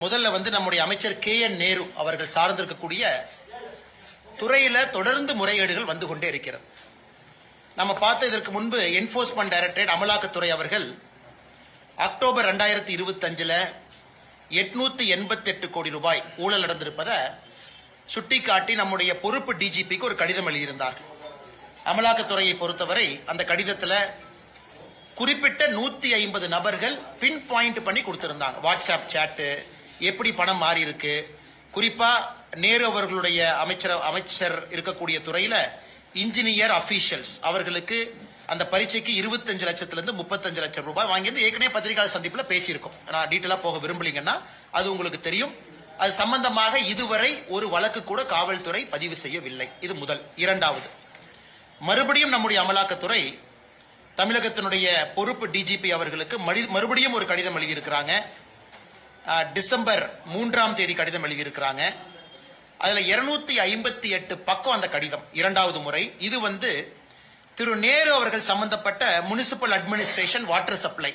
முதல்ல நம்முடைய அமைச்சர் KN நேரு அவர்கள் சார்ந்திருக்கக்கூடிய துறையில தொடர்ந்து முறைகேடுகள் வந்து கொண்டே இருக்கிறது. நம்ம பார்த்த இதற்கு முன்பு என்ஃபோர்ஸ்மெண்ட் டைரக்டரேட் அமலாக்கத்துறை அவர்கள் அக்டோபர் 2025 888 கோடி ரூபாய் ஊழல் நடந்திருப்பதை சுட்டிக்காட்டி நம்முடைய பொறுப்பு டிஜிபிக்கு ஒரு கடிதம் எழுதியிருந்தார்கள். அமலாக்கத்துறையை பொறுத்தவரை அந்த கடிதத்தில் குறிப்பிட்ட 150 நபர்கள் பின் பாயிண்ட் பண்ணி கொடுத்திருந்தாங்க. வாட்ஸ்அப் சாட்டு, எப்படி பணம் மாறி இருக்கு, குறிப்பா நேரு அவர்களுடைய அமைச்சர் இருக்கக்கூடிய துறையில இன்ஜினியர் அபிஷியல்ஸ் அவர்களுக்கு அந்த பரீட்சைக்கு 25 லட்சத்திலிருந்து 35 லட்சம் ரூபாய் வாங்கியது ஏற்கனவே பத்திரிகையாளர் சந்திப்புல பேசியிருக்கோம். நான் டீட்டெயிலா போக விரும்பலீங்கன்னா அது உங்களுக்கு தெரியும். அது சம்பந்தமாக இதுவரை ஒரு வழக்கு கூட காவல்துறை பதிவு செய்யவில்லை. இது முதல். இரண்டாவது, மறுபடியும் நம்முடைய அமலாக்கத்துறை தமிழகத்தினுடைய பொறுப்பு டிஜிபி அவர்களுக்கு மறுபடியும் ஒரு கடிதம் எழுதியிருக்கிறாங்க. டிசம்பர் 3 கடிதம் எழுதியிருக்கிறாங்க. அதுல 258 பக்கம் அந்த கடிதம். இரண்டாவது முறை. இது திரு நேரு அவர்கள் சம்பந்தப்பட்ட முனிசிபல் அட்மினிஸ்ட்ரேஷன், வாட்டர் சப்ளை,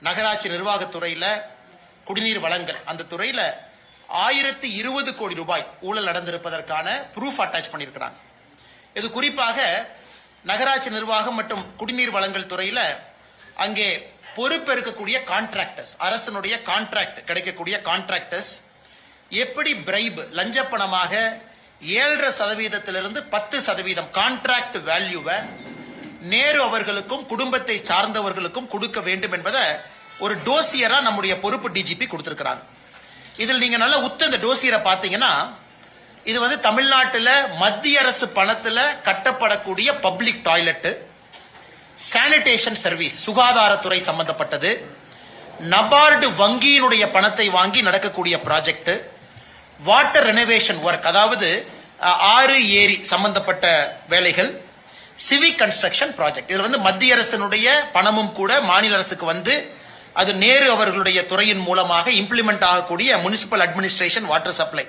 நகராட்சி நிர்வாகத்துறையில குடிநீர் வழங்கல், அந்த துறையில 1020 கோடி ரூபாய் ஊழல் நடந்திருப்பதற்கான ப்ரூஃப் அட்டாச் பண்ணியிருக்கிறாங்க. இது குறிப்பாக நகராட்சி நிர்வாகம் மற்றும் குடிநீர் வழங்கல் துறையில அங்கே பொறுப்பேற்கக்கூடிய கான்ட்ராக்டர்ஸ், அரசனுடைய கான்ட்ராக்ட் கிடைக்கக்கூடிய கான்ட்ராக்டர்ஸ் எப்படி பிரைப், லஞ்ச பணமாக 7.5% 10% கான்ட்ராக்ட் வேல்யூவை நேரு அவர்களுக்கும் குடும்பத்தை சார்ந்தவர்களுக்கும் கொடுக்க வேண்டும் என்பதை ஒரு டோசியரா நம்முடைய பொறுப்பு டிஜிபி கொடுத்திருக்கிறாங்க. இதில் நீங்க நல்லா இந்த டோசியரை பாத்தீங்கன்னா, இது தமிழ்நாட்டில் மத்திய அரசு பணத்தில் கட்டப்படக்கூடிய பப்ளிக் டாய்லெட், சானிடேஷன் சர்வீஸ், சுகாதாரத்துறை சம்பந்தப்பட்டது, நபார்டு வங்கியினுடைய பணத்தை வாங்கி நடக்கக்கூடிய ப்ராஜெக்ட், வாட்டர் ரெனோவேஷன் ஒர்க், அதாவது ஆறு ஏரி சம்பந்தப்பட்ட வேலைகள், சிவிக் கன்ஸ்ட்ரக்ஷன் ப்ராஜெக்ட். இதுல மத்திய அரசினுடைய பணமும் கூட மாநில அரசுக்கு அது நேரு அவர்களுடைய துறையின் மூலமாக இம்ப்ளிமெண்ட் ஆகக்கூடிய முனிசிபல் அட்மினிஸ்ட்ரேஷன், வாட்டர் சப்ளை,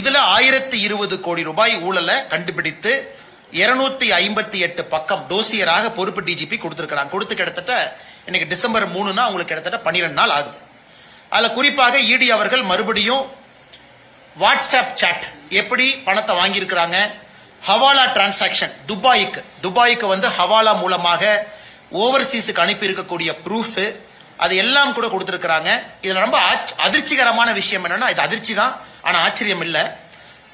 இதுல 1020 கோடி ரூபாய் ஊழலை கண்டுபிடித்து 258 பக்கம் டோசியராக பொறுப்பு டிஜிபி கொடுத்திருக்கிறாங்க. கொடுத்து கிட்டத்தட்ட இன்னைக்கு டிசம்பர் 3 உங்களுக்கு கிட்டத்தட்ட 12 நாள் ஆகுது. அதுல குறிப்பாக இடி அவர்கள் மறுபடியும் வாட்ஸ்அப் சாட் எப்படி பணத்தை வாங்கியிருக்கிறாங்க, ஹவாலா டிரான்சாக்சன், துபாய்க்கு ஹவாலா மூலமாக ஓவர்சீஸுக்கு அனுப்பி இருக்கக்கூடிய ப்ரூஃப், அது எல்லாம் கூட கொடுத்திருக்கிறாங்க. இதுல ரொம்ப அதிர்ச்சிகரமான விஷயம் என்னன்னா, இது அதிர்ச்சி தான், ஆனா ஆச்சரியம் இல்ல,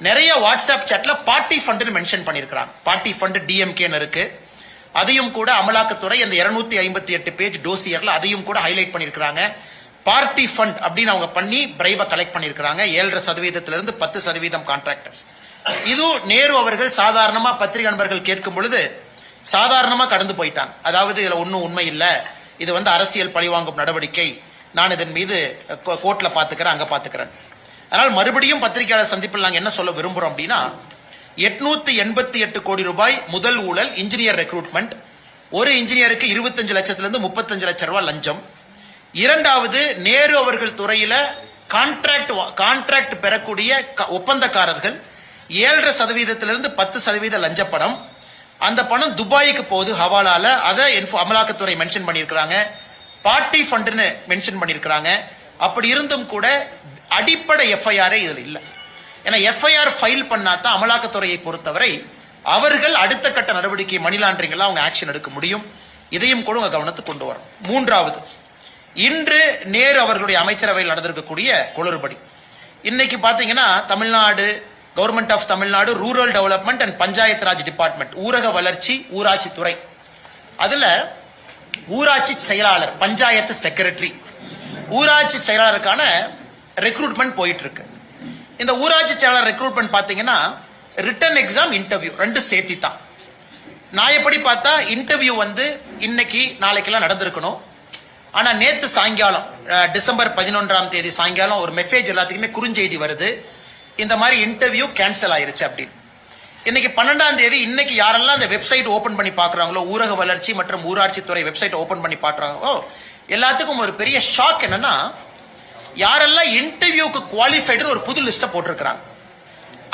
நிறைய வாட்ஸ்அப் சாட்ல பார்ட்டி ஃபண்ட் மென்ஷன் பண்ணிருக்காங்க. பார்ட்டி ஃபண்ட் டிஎம்கேன்னு இருக்கு. அதையும் கூட அமலாக்கத்துறை அந்த 258 பேஜ் டோசியர்ல அதையும் கூட ஹைலைட் பண்ணிருக்காங்க. பார்ட்டி ஃபண்ட் அப்படின்னு அவங்க பண்ணி பிரைவை கலெக்ட் பண்ணிருக்காங்க. 7.5% 10% கான்ட்ராக்டர்ஸ். இது நேரு அவர்கள் சாதாரணமா பத்திரிகை நண்பர்கள் கேட்கும் பொழுது சாதாரணமா கடந்து போயிட்டாங்க. அதாவது இதுல ஒன்னும் உண்மை இல்ல, இது அரசியல் பழிவாங்கும் நடவடிக்கை, நான் இதன் மீது கோர்ட்ல பாத்துக்கிறேன், அங்க பாத்துக்கிறேன். அதனால் மறுபடியும் பத்திரிகையாளர் சந்திப்பில் நாங்க என்ன சொல்ல விரும்புறோம் அப்படின்னா, 888 கோடி ரூபாய் முதல் ஊழல் இன்ஜினியர் ரெக்ரூட்மெண்ட், ஒரு இன்ஜினியருக்கு 25 லட்சத்திலிருந்து 35 லட்சம் ரூபாய் லஞ்சம். இரண்டாவது, நேரு அவர்கள் துறையில கான்ட்ராக்ட் பெறக்கூடிய ஒப்பந்தக்காரர்கள் 7.5% 10% லஞ்ச பணம், அந்த பணம் துபாய்க்கு போகுது ஹவாலால, அதை அமலாக்கத்துறை மென்ஷன் பண்ணியிருக்கிறாங்க. பார்ட்டி ஃபண்ட்னு மென்ஷன் பண்ணியிருக்கிறாங்க. அப்படி இருந்தும் கூட அடிப்படை எஃப்ஐஆர் இதுல இல்ல. ஏன்னா எஃப்ஐஆர் ஃபைல் பண்ணாதான் அமலாக்கத்துறையை பொறுத்தவரை அவர்கள் அடுத்த கட்ட நடவடிக்கை, மணி லாண்டரிங் எல்லாம் அவங்க ஆக்ஷன் எடுக்க முடியும். இதையும் கூட உங்க கவனத்துக்கு கொண்டு வரும். மூன்றாவது, இன்று நேரு அவர்களுடைய அமைச்சரவையில் நடந்திருக்கக்கூடிய குளறுபடி. இன்னைக்கு பாத்தீங்கன்னா Tamil Nadu government of Tamil Nadu rural development and Panchayat Raj department, ஊரக வளர்ச்சி ஊராட்சி துறை, அதுல ஊராட்சி செயலாளர், பஞ்சாயத்து செக்ரட்டரி, ஊராட்சி செயலாளருக்கான ரெக்ரூட்மெண்ட் போயிட்டு இருக்கு. இந்த ஊராட்சி செயலாளர் ரெக்ரூட்மெண்ட் பாத்தீங்கன்னா ரிட்டன் எக்ஸாம், இன்டர்வியூ ரெண்டு சேர்த்தி தான். நான் எப்படி பார்த்தா இன்டர்வியூ இன்னைக்கு நாளைக்கெல்லாம் நடந்திருக்கணும். ஆனா நேத்து சாயங்காலம் டிசம்பர் 11 சாயங்காலம் ஒரு மெசேஜ் எல்லாத்துக்குமே குறுஞ்செய்தி வருது, இந்த மாதிரி இன்டர்வியூ கேன்சல் ஆயிருச்சு அப்படின்னு. இன்னைக்கு 12 இன்னைக்கு யாரெல்லாம் அந்த வெப்சைட் ஓபன் பண்ணி பாக்குறாங்களோ, ஊரக வளர்ச்சி மற்றும் ஊராட்சி துறை வெப்சைட் ஓபன் பண்ணி பாக்குறாங்களோ, எல்லாத்துக்கும் ஒரு பெரிய ஷாக் என்னன்னா, யாரெல்லாம் இன்டர்வியூக்கு குவாலிஃபைடு ஒரு புது லிஸ்ட போட்டிருக்கிறாங்க.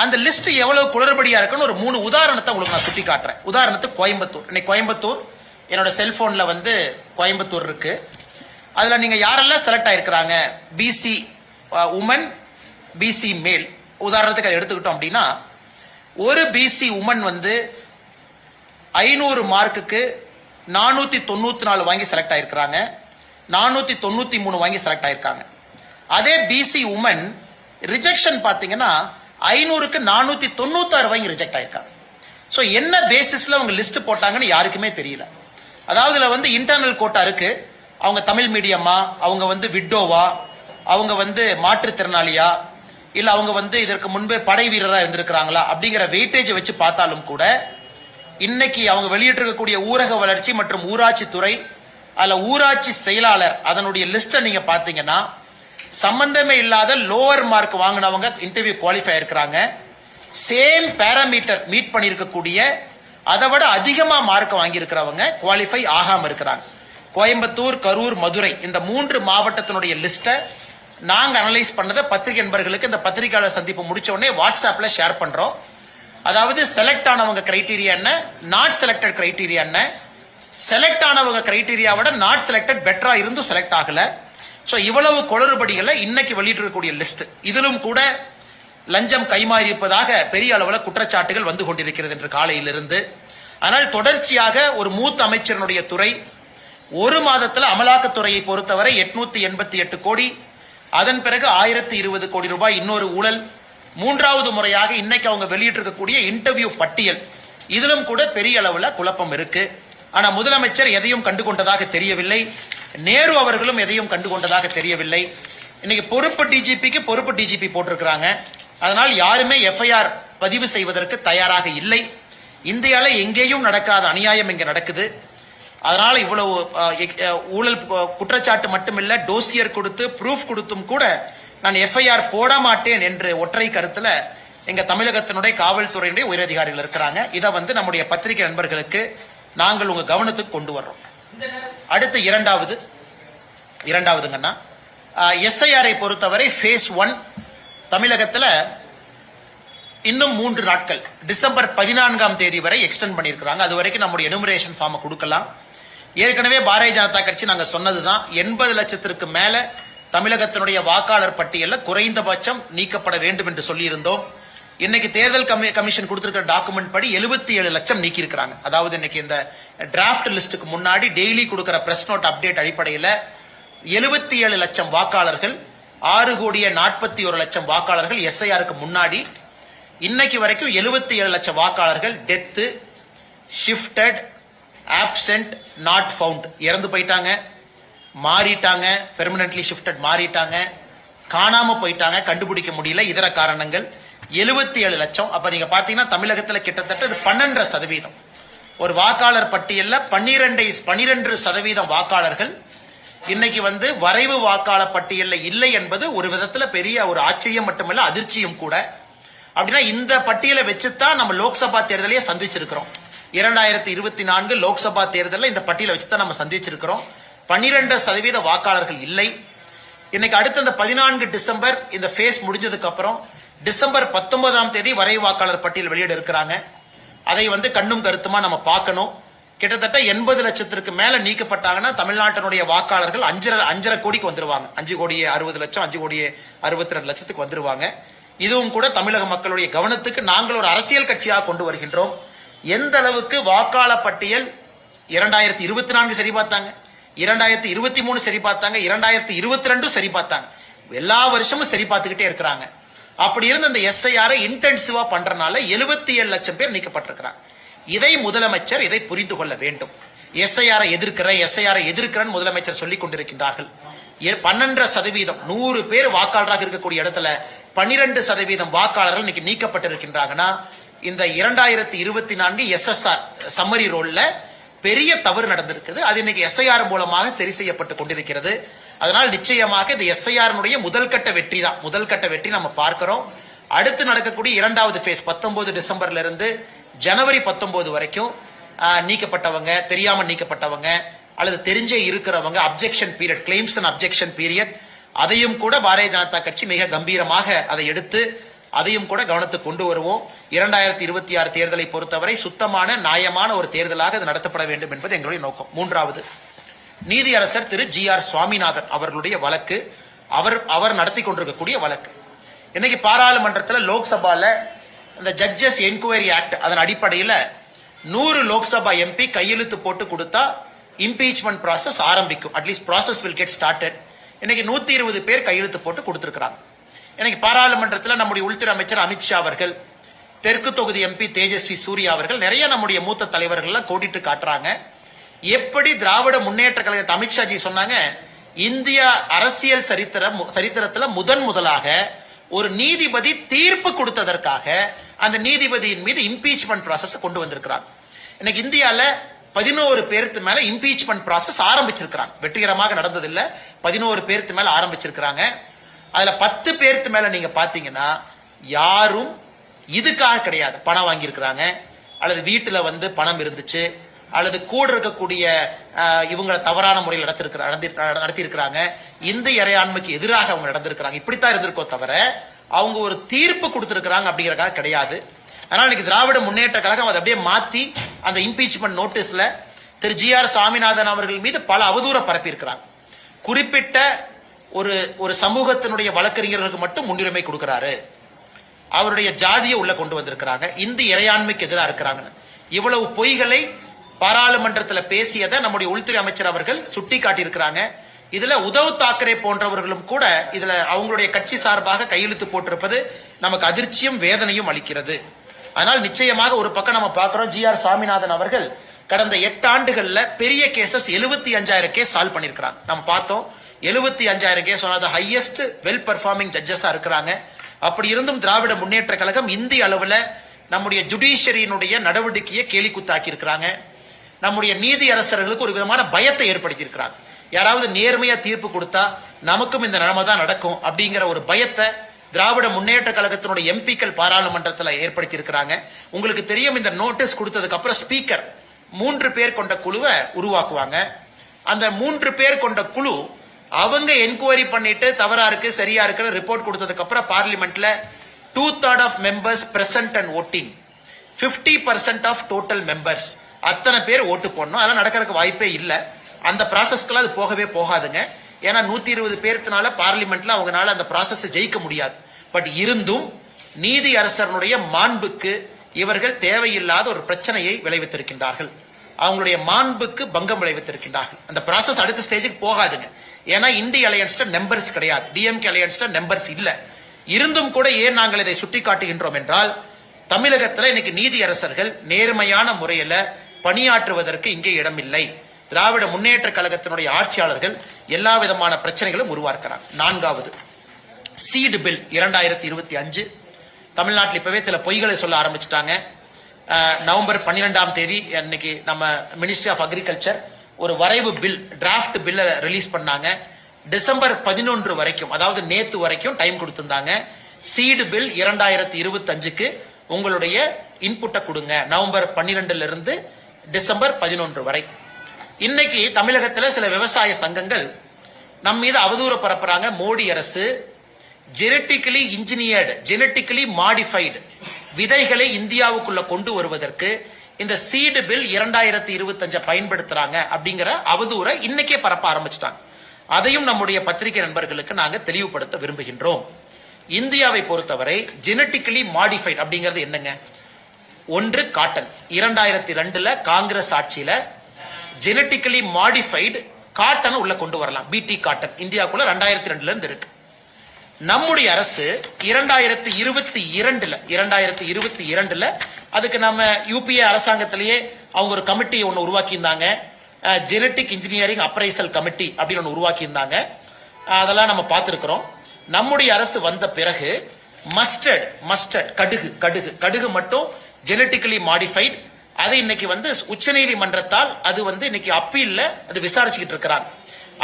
அந்த லிஸ்ட் எவ்வளவு குளறுபடியா இருக்குன்னு ஒரு 3 உதாரணத்தை உங்களுக்கு நான் சுட்டி காட்டுறேன். உதாரணத்துக்கு கோயம்புத்தூர். இன்னைக்கு கோயம்புத்தூர் என்னோட செல்போன்ல கோயம்புத்தூர் இருக்கு. அதுல நீங்க யாரெல்லாம் செலக்ட் ஆயிருக்கிறாங்க, பிசி உமன், பிசி மேல், உதாரணத்துக்கு அதை எடுத்துக்கிட்டோம் அப்படின்னா, ஒரு பிசி உமன் வந்து 500 மார்க்குக்கு 494 வாங்கி செலக்ட் ஆயிருக்கிறாங்க, 493 வாங்கி செலக்ட் ஆயிருக்காங்க. அதே பிசி உமன் ரிஜெக்ஷன் பாத்தீங்கன்னா 500க்கு 496 வாங்கி ரிஜெக்ட் ஆயிருக்காங்க. சோ என்ன பேசிஸ்ல அவங்க லிஸ்ட் போட்டாங்கன்னு யாருக்குமே தெரியல. அதாவது இதுல வந்து இன்டர்னல் கோட்டா இருக்கு, அவங்க தமிழ் மீடியமா, அவங்க வந்து விட்டோவா, அவங்க வந்து மாற்றுத்திறனாளியா, இல்ல அவங்க வந்து இதற்கு முன்பே படை வீரரா இருந்திருக்கிறாங்களா அப்படிங்கிற வெயிட்டேஜ் வச்சு பார்த்தாலும் கூட இன்னைக்கு அவங்க வெளியிட்டிருக்கக்கூடிய ஊரக வளர்ச்சி மற்றும் ஊராட்சி துறை, அதுல ஊராட்சி செயலாளர் அதனுடைய லிஸ்ட நீங்க பாத்தீங்கன்னா சம்பந்தமே இல்லாத லோவர் மார்க் வாங்கினவங்க இன்டர்வியூ குவாலிஃபை இருக்கிறாங்க. சேம் பேராமீட்டர் மீட் பண்ணிருக்கக்கூடிய அதை விட அதிகமா மார்க் வாங்கி இருக்கிறவங்க குவாலிஃபை ஆகாம இருக்கிறாங்க. கோயம்புத்தூர், கரூர், மதுரை இந்த 3 மாவட்டத்தினுடைய லிஸ்ட நாங்க அனலைஸ் பண்ணதை பத்திரிகை நண்பர்களுக்கு இந்த பத்திரிகையாளர் சந்திப்பு முடிச்ச உடனே வாட்ஸ்அப்ல ஷேர் பண்றோம். அதாவது செலக்ட் ஆனவங்க கிரைட்டீரியா என்ன, நாட் செலக்டட் கிரைட்டீரியா என்ன, செலக்ட் ஆனவங்க கிரைட்டீரியாவோட நாட் செலக்டட் பெட்டரா இருந்தும் செலக்ட் ஆகல. சோ இவ்வளவு குளறுபடிகளை இன்னைக்கு வெளியிட்டிருக்கக்கூடிய லிஸ்ட், இதிலும் கூட லஞ்சம் கைமாறி இருப்பதாக பெரிய அளவில் குற்றச்சாட்டுகள் வந்து கொண்டிருக்கிறது என்று காலையிலிருந்து. ஆனால் தொடர்ச்சியாக ஒரு மூத்த அமைச்சரனுடைய துறை ஒரு மாதத்தில் அமலாக்கத்துறையை பொறுத்தவரை 888 கோடி, அதன் பிறகு 1020 கோடி ரூபாய் இன்னொரு ஊழல், மூன்றாவது முறையாக இன்னைக்கு அவங்க வெளியிட்டிருக்கக்கூடிய இன்டர்வியூ பட்டியல், இதிலும் கூட பெரிய அளவில் குழப்பம் இருக்கு. ஆனா முதலமைச்சர் எதையும் கண்டுகொண்டதாக தெரியவில்லை, நேரு அவர்களும் எதையும் கண்டுகொண்டதாக தெரியவில்லை. இன்னைக்கு பொறுப்பு டிஜிபிக்கு பொறுப்பு டிஜிபி போட்டிருக்கிறாங்க. அதனால் யாருமே எஃப்ஐஆர் பதிவு செய்வதற்கு தயாராக இல்லை. இந்தியால எங்கேயும் நடக்காத அநியாயம் இங்க நடக்குது. அதனால இவ்வளவு ஊழல் குற்றச்சாட்டு மட்டுமில்ல, டோசியர் கொடுத்து ப்ரூஃப் கொடுத்தும் கூட நான் எஃப்ஐஆர் போட மாட்டேன் என்று ஒற்றை கருத்துல எங்க தமிழகத்தினுடைய காவல்துறையினுடைய உயரதிகாரிகள் இருக்கிறாங்க. இதை வந்து நம்முடைய பத்திரிகை நண்பர்களுக்கு நாங்கள் உங்க கவனத்துக்கு கொண்டு வர்றோம். அடுத்து இரண்டாவதுங்கன்னா எஸ்ஐஆரை பொறுத்தவரை ஃபேஸ் 1 தமிழகத்துல இன்னும் 3 நாட்கள் டிசம்பர் 14ஆம் தேதி வரை எக்ஸ்டெண்ட் பண்ணியிருக்கிறாங்க. அது வரைக்கும் நம்முடைய எனுமரேஷன் ஃபார்ம் கொடுக்கலாம். ஏற்கனவே பாரதிய ஜனதா கட்சி நாங்க சொன்னதுதான், 80 லட்சத்திற்கு மேல தமிழகத்தினுடைய வாக்காளர் பட்டியலில் குறைந்தபட்சம் நீக்கப்பட வேண்டும் என்று சொல்லியிருந்தோம். இன்னைக்கு தேர்தல் கமிஷன் கொடுத்திருக்கிற டாக்குமெண்ட் படி 77 லட்சம் நீக்கி இருக்கிறாங்க. அதாவது இன்னைக்கு இந்த டிராப்ட் லிஸ்டுக்கு முன்னாடி டெய்லி கொடுக்கிற பிரஸ் நோட் அப்டேட் அடிப்படையில் 77 லட்சம் வாக்காளர்கள், 6 கோடியே 41 லட்சம் வாக்காளர்கள் எஸ்ஐஆருக்கு முன்னாடி இன்னைக்கு வரைக்கும் 77 லட்சம் வாக்காளர்கள் death, shifted, absent, not found, இறந்து போயிட்டாங்க, மாறிட்டாங்க, பெர்மனன்ட்லி ஷிஃப்டட் மாறிட்டாங்க, காணாம போயிட்டாங்க, கண்டுபிடிக்க முடியல, இதர காரணங்கள். 77 லட்சம். அப்ப நீங்க பாத்தீங்கன்னா தமிழகத்தில் கிட்டத்தட்ட 12%. ஒரு வாக்காளர் பட்டியல்ல 12% வாக்காளர்கள் இன்னைக்கு வந்து வரைவு வாக்காளர் பட்டியலில் இல்லை என்பது ஒரு விதத்துல பெரிய ஒரு ஆச்சரியம் மட்டுமல்ல, அதிர்ச்சியும் கூட. அப்படின்னா இந்த பட்டியலை வச்சுதான் நம்ம லோக்சபா தேர்தலையே சந்திச்சிருக்கிறோம். 2024 லோக்சபா தேர்தலில் இந்த பட்டியலை வச்சுதான் நம்ம சந்திச்சிருக்கிறோம். 12% வாக்காளர்கள் இல்லை. இன்னைக்கு அடுத்த இந்த 14 டிசம்பர் இந்த ஃபேஸ் முடிஞ்சதுக்கு அப்புறம் டிசம்பர் 19ஆம் தேதி வரைவு வாக்காளர் பட்டியல் வெளியிட இருக்கிறாங்க. அதை வந்து கண்ணும் கருத்துமா நம்ம பார்க்கணும். கிட்டத்தட்ட 80 லட்சத்திற்கு மேல நீக்கப்பட்டாங்கன்னா தமிழ்நாட்டினுடைய வாக்காளர்கள் 5.5 கோடிக்கு வந்துருவாங்க. 5 கோடியே 60 லட்சம், 5 கோடியே 62 லட்சத்துக்கு வந்துருவாங்க. இதுவும் கூட தமிழக மக்களுடைய கவனத்துக்கு நாங்கள் ஒரு அரசியல் கட்சியாக கொண்டு வருகின்றோம். எந்த அளவுக்கு வாக்காளர் பட்டியல் 2024 சரி பார்த்தாங்க, 2023 சரி பார்த்தாங்க, 2022 சரி பார்த்தாங்க, எல்லா வருஷமும் சரி பார்த்துக்கிட்டே இருக்கிறாங்க. அப்படி இருந்த இந்த எஸ்ஐஆர் இன்டென்சிவா பண்றதுனால 77 லட்சம் பேர் நீக்கப்பட்டிருக்கிறாங்க. இதை முதலமைச்சர் இதை புரிந்து கொள்ள வேண்டும். எஸ்ஐஆரை எதிர்க்கிறேன் முதலமைச்சர் சொல்லிக் கொண்டிருக்கின்றார்கள். 12% 100 பேர் வாக்காளராக இருக்கக்கூடிய இடத்துல 12% வாக்காளர்கள் இன்னைக்கு நீக்கப்பட்டிருக்கின்றாங்கன்னா இந்த 2024 எஸ்எஸ்ஆர் சம்மரி ரோல்ல பெரிய தவறு நடந்திருக்குது. அது இன்னைக்கு எஸ்ஐஆர் மூலமாக சரி செய்யப்பட்டு கொண்டிருக்கிறது. அதனால் நிச்சயமாக இந்த எஸ்ஐஆர் முதல் கட்ட வெற்றி தான். முதல் கட்ட வெற்றி நம்ம பார்க்கிறோம். அடுத்து நடக்கக்கூடிய 2வது ஃபேஸ் 19 டிசம்பர்ல இருந்து ஜனவரி 19 வரைக்கும் நீக்கப்பட்டவங்க, தெரியாம நீக்கப்பட்டவங்க அல்லது தெரிஞ்சே இருக்கிறவங்க, objection period, claims and objection period, அதையும் கூட பாரதிய ஜனதா கட்சி மிக கம்பீரமாக அதை எடுத்து அதையும் கூட கவனத்துக்கு கொண்டு வருவோம். 2026 தேர்தலை பொறுத்தவரை சுத்தமான நியாயமான ஒரு தேர்தலாக அது நடத்தப்பட வேண்டும் என்பது எங்களுடைய நோக்கம். 3வது, நீதியரசர் திரு GR சுவாமிநாதன் அவர்களுடைய வழக்கு அவர் நடத்தி கொண்டிருக்கக்கூடிய வழக்கு. இன்னைக்கு பாராளுமன்றத்தில் லோக்சபால இந்த ஜட்ஜஸ் என்கொயரி ஆக்ட் அதன் அடிப்படையில் 100 லோக்சபா எம்பி கையெழுத்து போட்டு கொடுத்தா இம்பீச்மெண்ட் ப்ராசஸ் ஆரம்பிக்கும். At least process will get started. இன்னைக்கு 120 பேர் கையெழுத்து போட்டு கொடுத்திருக்கிறாங்க. இன்னைக்கு பாராளுமன்றத்தில் நம்முடைய உள்துறை அமைச்சர் அமித்ஷா அவர்கள், தெற்கு தொகுதி எம்பி தேஜஸ்வி சூர்யா அவர்கள், நிறைய நம்முடைய மூத்த தலைவர்கள் கோடிட்டு காட்டுறாங்க. எப்படி திராவிட முன்னேற்ற கழகத்தை அமித்ஷாஜி சொன்னாங்க, இந்திய அரசியல் சரித்திரத்துல முதலாக ஒரு நீதிபதி தீர்ப்பு கொடுத்ததற்காக அந்த நீதிபதியின் மீது இம்பீச்மெண்ட் ப்ராசஸ் கொண்டு வந்திருக்கிறாங்க. இன்னைக்கு இந்தியால 11 பேருக்கு மேல இம்பீச்மெண்ட் ப்ராசஸ் ஆரம்பிச்சிருக்கிறாங்க. வெற்றிகரமாக நடந்ததில்லை. 11 பேருக்கு மேல ஆரம்பிச்சிருக்கிறாங்க. அதுல 10 பேருக்கு மேல நீங்க பாத்தீங்கன்னா யாரும் இதுக்காக கிடையாது. பணம் வாங்கியிருக்கிறாங்க, அல்லது வீட்டுல பணம் இருந்துச்சு, அல்லது கூட இருக்கக்கூடிய இவங்களை தவறான முறையில் நடத்தி இருக்கிறாங்க, இந்திய இறையாண்மைக்கு எதிராக அவங்க நடந்திருக்கிறாங்க. இப்படித்தான் இருந்திருக்கோ தவிர அவங்க ஒரு தீர்ப்பு கொடுத்திருக்கிறாங்க அப்படிங்கறதுக்காக கிடையாது. அதனால இன்னைக்கு திராவிட முன்னேற்ற கழகம் அதை அப்படியே மாத்தி அந்த இம்பீச்மெண்ட் நோட்டீஸ்ல திரு GR சாமிநாதன் அவர்கள் மீது பல அவதூற பரப்பி இருக்கிறாங்க. குறிப்பிட்ட ஒரு சமூகத்தினுடைய வழக்கறிஞர்களுக்கு மட்டும் முன்னுரிமை கொடுக்கிறாரு, அவருடைய ஜாதியை உள்ள கொண்டு வந்திருக்கிறாங்க, இந்திய இறையாண்மைக்கு எதிராக இருக்கிறாங்க. இவ்வளவு பொய்களை பாராளுமன்றத்தில் பேசியதை நம்முடைய உள்துறை அமைச்சர் அவர்கள் சுட்டி காட்டியிருக்கிறாங்க. இதுல உத்தவ் தாக்கரே போன்றவர்களும் கூட இதுல அவங்களுடைய கட்சி சார்பாக கையெழுத்து போட்டிருப்பது நமக்கு அதிர்ச்சியும் வேதனையும் அளிக்கிறது. அதனால் நிச்சயமாக ஒரு பக்கம் நம்ம பார்க்கிறோம், GR சாமிநாதன் அவர்கள் கடந்த 8 ஆண்டுகள்ல பெரிய கேசஸ் 75,000 கேஸ் சால்வ் பண்ணிருக்கிறாங்க. நம்ம பார்த்தோம், 75,000 கேஸ் ஹையஸ்ட் வெல் பெர்ஃபார்மிங் ஜட்ஜஸா இருக்கிறாங்க. அப்படி இருந்தும் திராவிட முன்னேற்ற கழகம் இந்திய அளவுல நம்முடைய ஜுடிஷியரியினுடைய நடவடிக்கையை கேலி குத்தாக்கி இருக்கிறாங்க. நம்முடைய நீதி அரசர்களுக்கு ஒரு விதமான பயத்தை ஏற்படுத்தி இருக்கிறாங்க. யாராவது நேர்மையா தீர்ப்பு கொடுத்தா நமக்கும் இந்த நிலைமை தான் நடக்கும் அப்படிங்கிற ஒரு பயத்தை திராவிட முன்னேற்ற கழகத்தினுடைய எம்பிக்கள் பாராளுமன்றத்தில் ஏற்படுத்தி இருக்கிறாங்க. உங்களுக்கு தெரியும், இந்த நோட்டீஸ் கொடுத்ததுக்கு அப்புறம் ஸ்பீக்கர் 3 பேர் கொண்ட குழுவை உருவாக்குவாங்க. அந்த 3 பேர் கொண்ட குழு அவங்க என்கொயரி பண்ணிட்டு தவறா இருக்கு சரியா இருக்கு ரிப்போர்ட் கொடுத்ததுக்கு அப்புறம் பார்லிமெண்ட்ல 2/3 of members present and voting, 50% of total members அத்தனை பேர் ஓட்டு போடணும். அதெல்லாம் நடக்கிறதுக்கு வாய்ப்பே இல்லை. அந்த ப்ராசஸ்க்குலாம் அது போகவே போகாதுங்க. ஏன்னா 120 பேர்த்தினால பார்லிமெண்ட்ல அவங்களால அந்த ப்ராசஸ் ஜெயிக்க முடியாது. பட் இருந்தும் நீதி அரசனுடைய மாண்புக்கு இவர்கள் தேவையில்லாத ஒரு பிரச்சனையை விளைவித்திருக்கின்றார்கள். அவங்களுடைய மாண்புக்கு பங்கம் விளைவித்திருக்கின்றார்கள். அந்த ப்ராசஸ் அடுத்த ஸ்டேஜுக்கு போகாதுங்க. ஏன்னா இந்திய அலையன்ஸ்ல நம்பர்ஸ் கிடையாது, DMK அலையன்ஸ்ல நம்பர்ஸ் இல்ல. இருந்தும் கூட ஏன் நாங்கள் இதை சுட்டி காட்டுகின்றோம் என்றால், தமிழகத்தில் இன்னைக்கு நீதி அரசர்கள் நேர்மையான முறையில பணியாற்றுவதற்கு இங்கே இடமில்லை. திராவிட முன்னேற்ற கழகத்தினுடைய ஆட்சியாளர்கள் எல்லா விதமான பிரச்சனைகளும் உருவாக்குறாங்க. 4வது சீடு பில் 2025 தமிழ்நாட்டில் இப்பவே சில பொய்களை சொல்ல ஆரம்பிச்சுட்டாங்க. நவம்பர் 12ஆம் தேதி இன்னைக்கு நம்ம மினிஸ்ட்ரி ஆஃப் அக்ரிகல்ச்சர் ஒரு வரைவு பில், டிராஃப்ட் பில்ல ரிலீஸ் பண்ணாங்க. டிசம்பர் 11 வரைக்கும், அதாவது நேத்து வரைக்கும் டைம் கொடுத்திருந்தாங்க. சீடு பில் 2025க்கு உங்களுடைய இன்புட்டை கொடுங்க, நவம்பர் 12 இருந்து டிசம்பர் 11 வரை. இன்னைக்கு தமிழகத்தில் சில விவசாய சங்கங்கள் நம் மீது அவதூறு பரப்புறாங்க. மோடி அரசு ஜெனட்டிக்கலி இன்ஜினியர்டு, ஜெனட்டிக்கலி மாடிஃபைடு விதைகளை இந்தியாவுக்குள்ள கொண்டு வருவதற்கு இந்த சீடு பில் 2025 பயன்படுத்துறாங்க அப்படிங்கிற அவதூறை இன்னைக்கே பரப்ப ஆரம்பிச்சிட்டாங்க. அதையும் நம்முடைய பத்திரிகை நண்பர்களுக்கு நாங்க தெளிவுபடுத்த விரும்புகின்றோம். இந்தியாவை பொறுத்தவரை ஜெனட்டிக்கலி மாடிஃபைடு அப்படிங்கிறது என்னங்க? ஒன்று காட்டன். 2002 காங்கிரஸ் ஆட்சியில ஜெனட்டிக்கலி மாடிஃபைடு காட்டன் உள்ள கொண்டு வரலாம். BT காட்டன் இந்தியாவுக்குள்ள 2002 இருந்து இருக்கு. நம்முடைய அரசு 2022 அதுக்கு நம்ம UPA அரசாங்கத்திலேயே அவங்க ஒரு கமிட்டி ஒன்னு உருவாக்கி இருந்தாங்க, ஜெனட்டிக் இன்ஜினியரிங் அப்ரைசல் கமிட்டி அப்படின்னு ஒன்று உருவாக்கி இருந்தாங்க. அதெல்லாம் நம்ம பார்த்திருக்கிறோம். நம்முடைய அரசு வந்த பிறகு மஸ்டர்ட் கடுகு மட்டும் ஜெனட்டிக்கலி மாடிஃபைட், அது இன்னைக்கு உச்சநீதிமன்றத்தால் அது இன்னைக்கு அப்பீல்ல அது விசாரிச்சுக்கிட்டு இருக்கிறாங்க.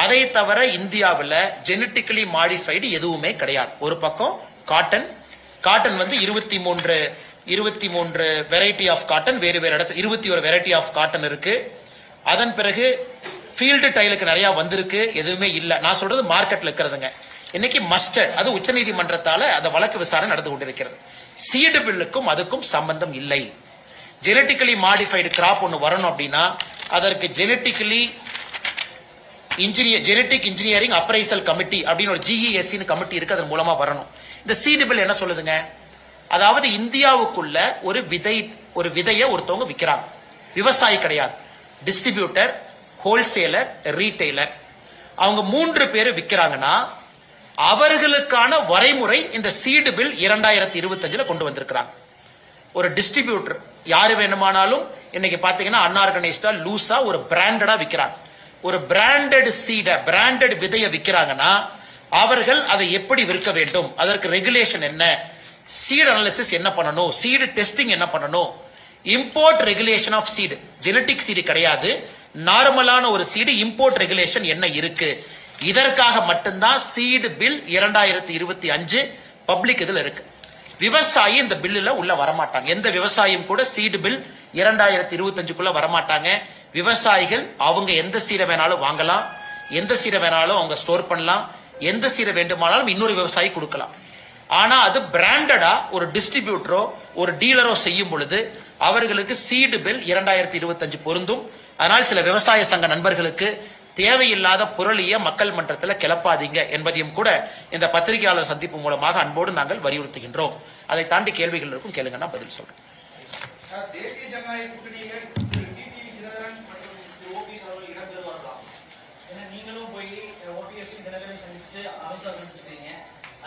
அதை தவிர இந்தியாவில் ஜெனட்டிக்கலி மாடிஃபைடு எதுவுமே கிடையாது. ஒரு பக்கம் காட்டன் 23 வெரைட்டி ஆஃப் காட்டன், வேறு இடத்துல 21 வெரைட்டி ஆஃப் காட்டன் இருக்கு. அதன் பிறகு ஃபீல்டு டைலுக்கு நிறைய வந்திருக்கு, எதுவுமே இல்லை. நான் சொல்றது மார்க்கெட்ல இருக்கிறதுங்க. இன்னைக்கு மஸ்டர்ட், அது உச்சநீதிமன்றத்தால அந்த வழக்கு விசாரணை நடந்து கொண்டிருக்கிறது. சீடு பில்லுக்கும் அதுக்கும் சம்பந்தம் இல்லை. ஜெனட்டிக்கலி மாடிஃபைடு கிராப் ஒன்று வரணும் அப்படின்னா அதற்கு genetically genetic engineering appraisal committee அப்படின்னு ஒரு ஜிஇஎஸ்சி கமிட்டி இருக்கு, அதன் மூலமா வரணும். இந்த சீடு பில் என்ன சொல்லுதுங்க? அதாவது இந்தியாவுக்குள்ள ஒரு விதையை ஒருத்தவங்க விற்கிறாங்க, விவசாயி கிடையாது, டிஸ்ட்ரிபியூட்டர், ஹோல்சேலர், ரீட்டைலர், அவங்க 3 பேர் விற்கிறாங்கன்னா அவர்களுக்கான வரைமுறை இந்த சீடு பில் 2025 கொண்டு வந்திருக்கிறாங்க. ஒரு டிஸ்ட்ரிபியூட்டர் யாரு வேணுமானாலும் இன்னைக்கு பாத்தீங்கன்னா அன்ஆர்கனைஸ்டா லூசா ஒரு பிராண்டடா விற்கிறாங்க. ஒரு பிராண்டட் சீட, பிராண்டட் விதையை விற்கிறாங்கன்னா அவர்கள் அதை எப்படி விற்க வேண்டும், அதற்கு ரெகுலேஷன் என்ன, சீட் அனாலிசிஸ் என்ன பண்ணணும், சீடு டெஸ்டிங் என்ன பண்ணணும், import regulation of seed, genetic seed கிடையாது, நார்மலான ஒரு சீடு, இம்போர்ட் ரெகுலேஷன் என்ன இருக்கு, இதற்காக மட்டும்தான் சீடு பில் 2025 பப்ளிக் இதுல இருக்கு. விவசாயி இந்த பில்லுல உள்ள வரமாட்டாங்க. எந்த விவசாயியும் கூட சீடு பில் 2025 வரமாட்டாங்க. விவசாயிகள் அவங்க எந்த சீடை வேணாலும் வாங்கலாம், எந்த சீடை வேணாலும் அவங்க ஸ்டோர் பண்ணலாம், எந்த சீடை வேண்டுமானாலும் இன்னொரு விவசாயி கொடுக்கலாம். ஆனா அது பிராண்டடா ஒரு டிஸ்ட்ரிபியூட்டரோ ஒரு டீலரோ செய்யும் பொழுது அவர்களுக்கு சீடு பில் 2025 பொருந்தும். அதனால் சில விவசாய சங்க நண்பர்களுக்கு தேவையில்லாத புரளிய மக்கள் மன்றத்தில் கிளப்பாதீங்க என்பதையும் கூட இந்த பத்திரிகையாளர் சந்திப்பு மூலமாக அன்போடு நாங்கள் வலியுறுத்துகின்றோம். அதை தாண்டி கேள்விகள் இருக்கும், கேளுங்க, நான் பதில் சொல்றேன். தேசிய ஜனநாயக கூட்டணியில் டிடிவி தினகரன் மற்றும் ஓபிஎஸ் அவர்கள் இடம் பெறுவார்களா? ஏன்னா நீங்களும் போய் ஓபிஎஸ் தினகரன் சந்திச்சுட்டு அமித்ஷா சந்திச்சிருக்கீங்க.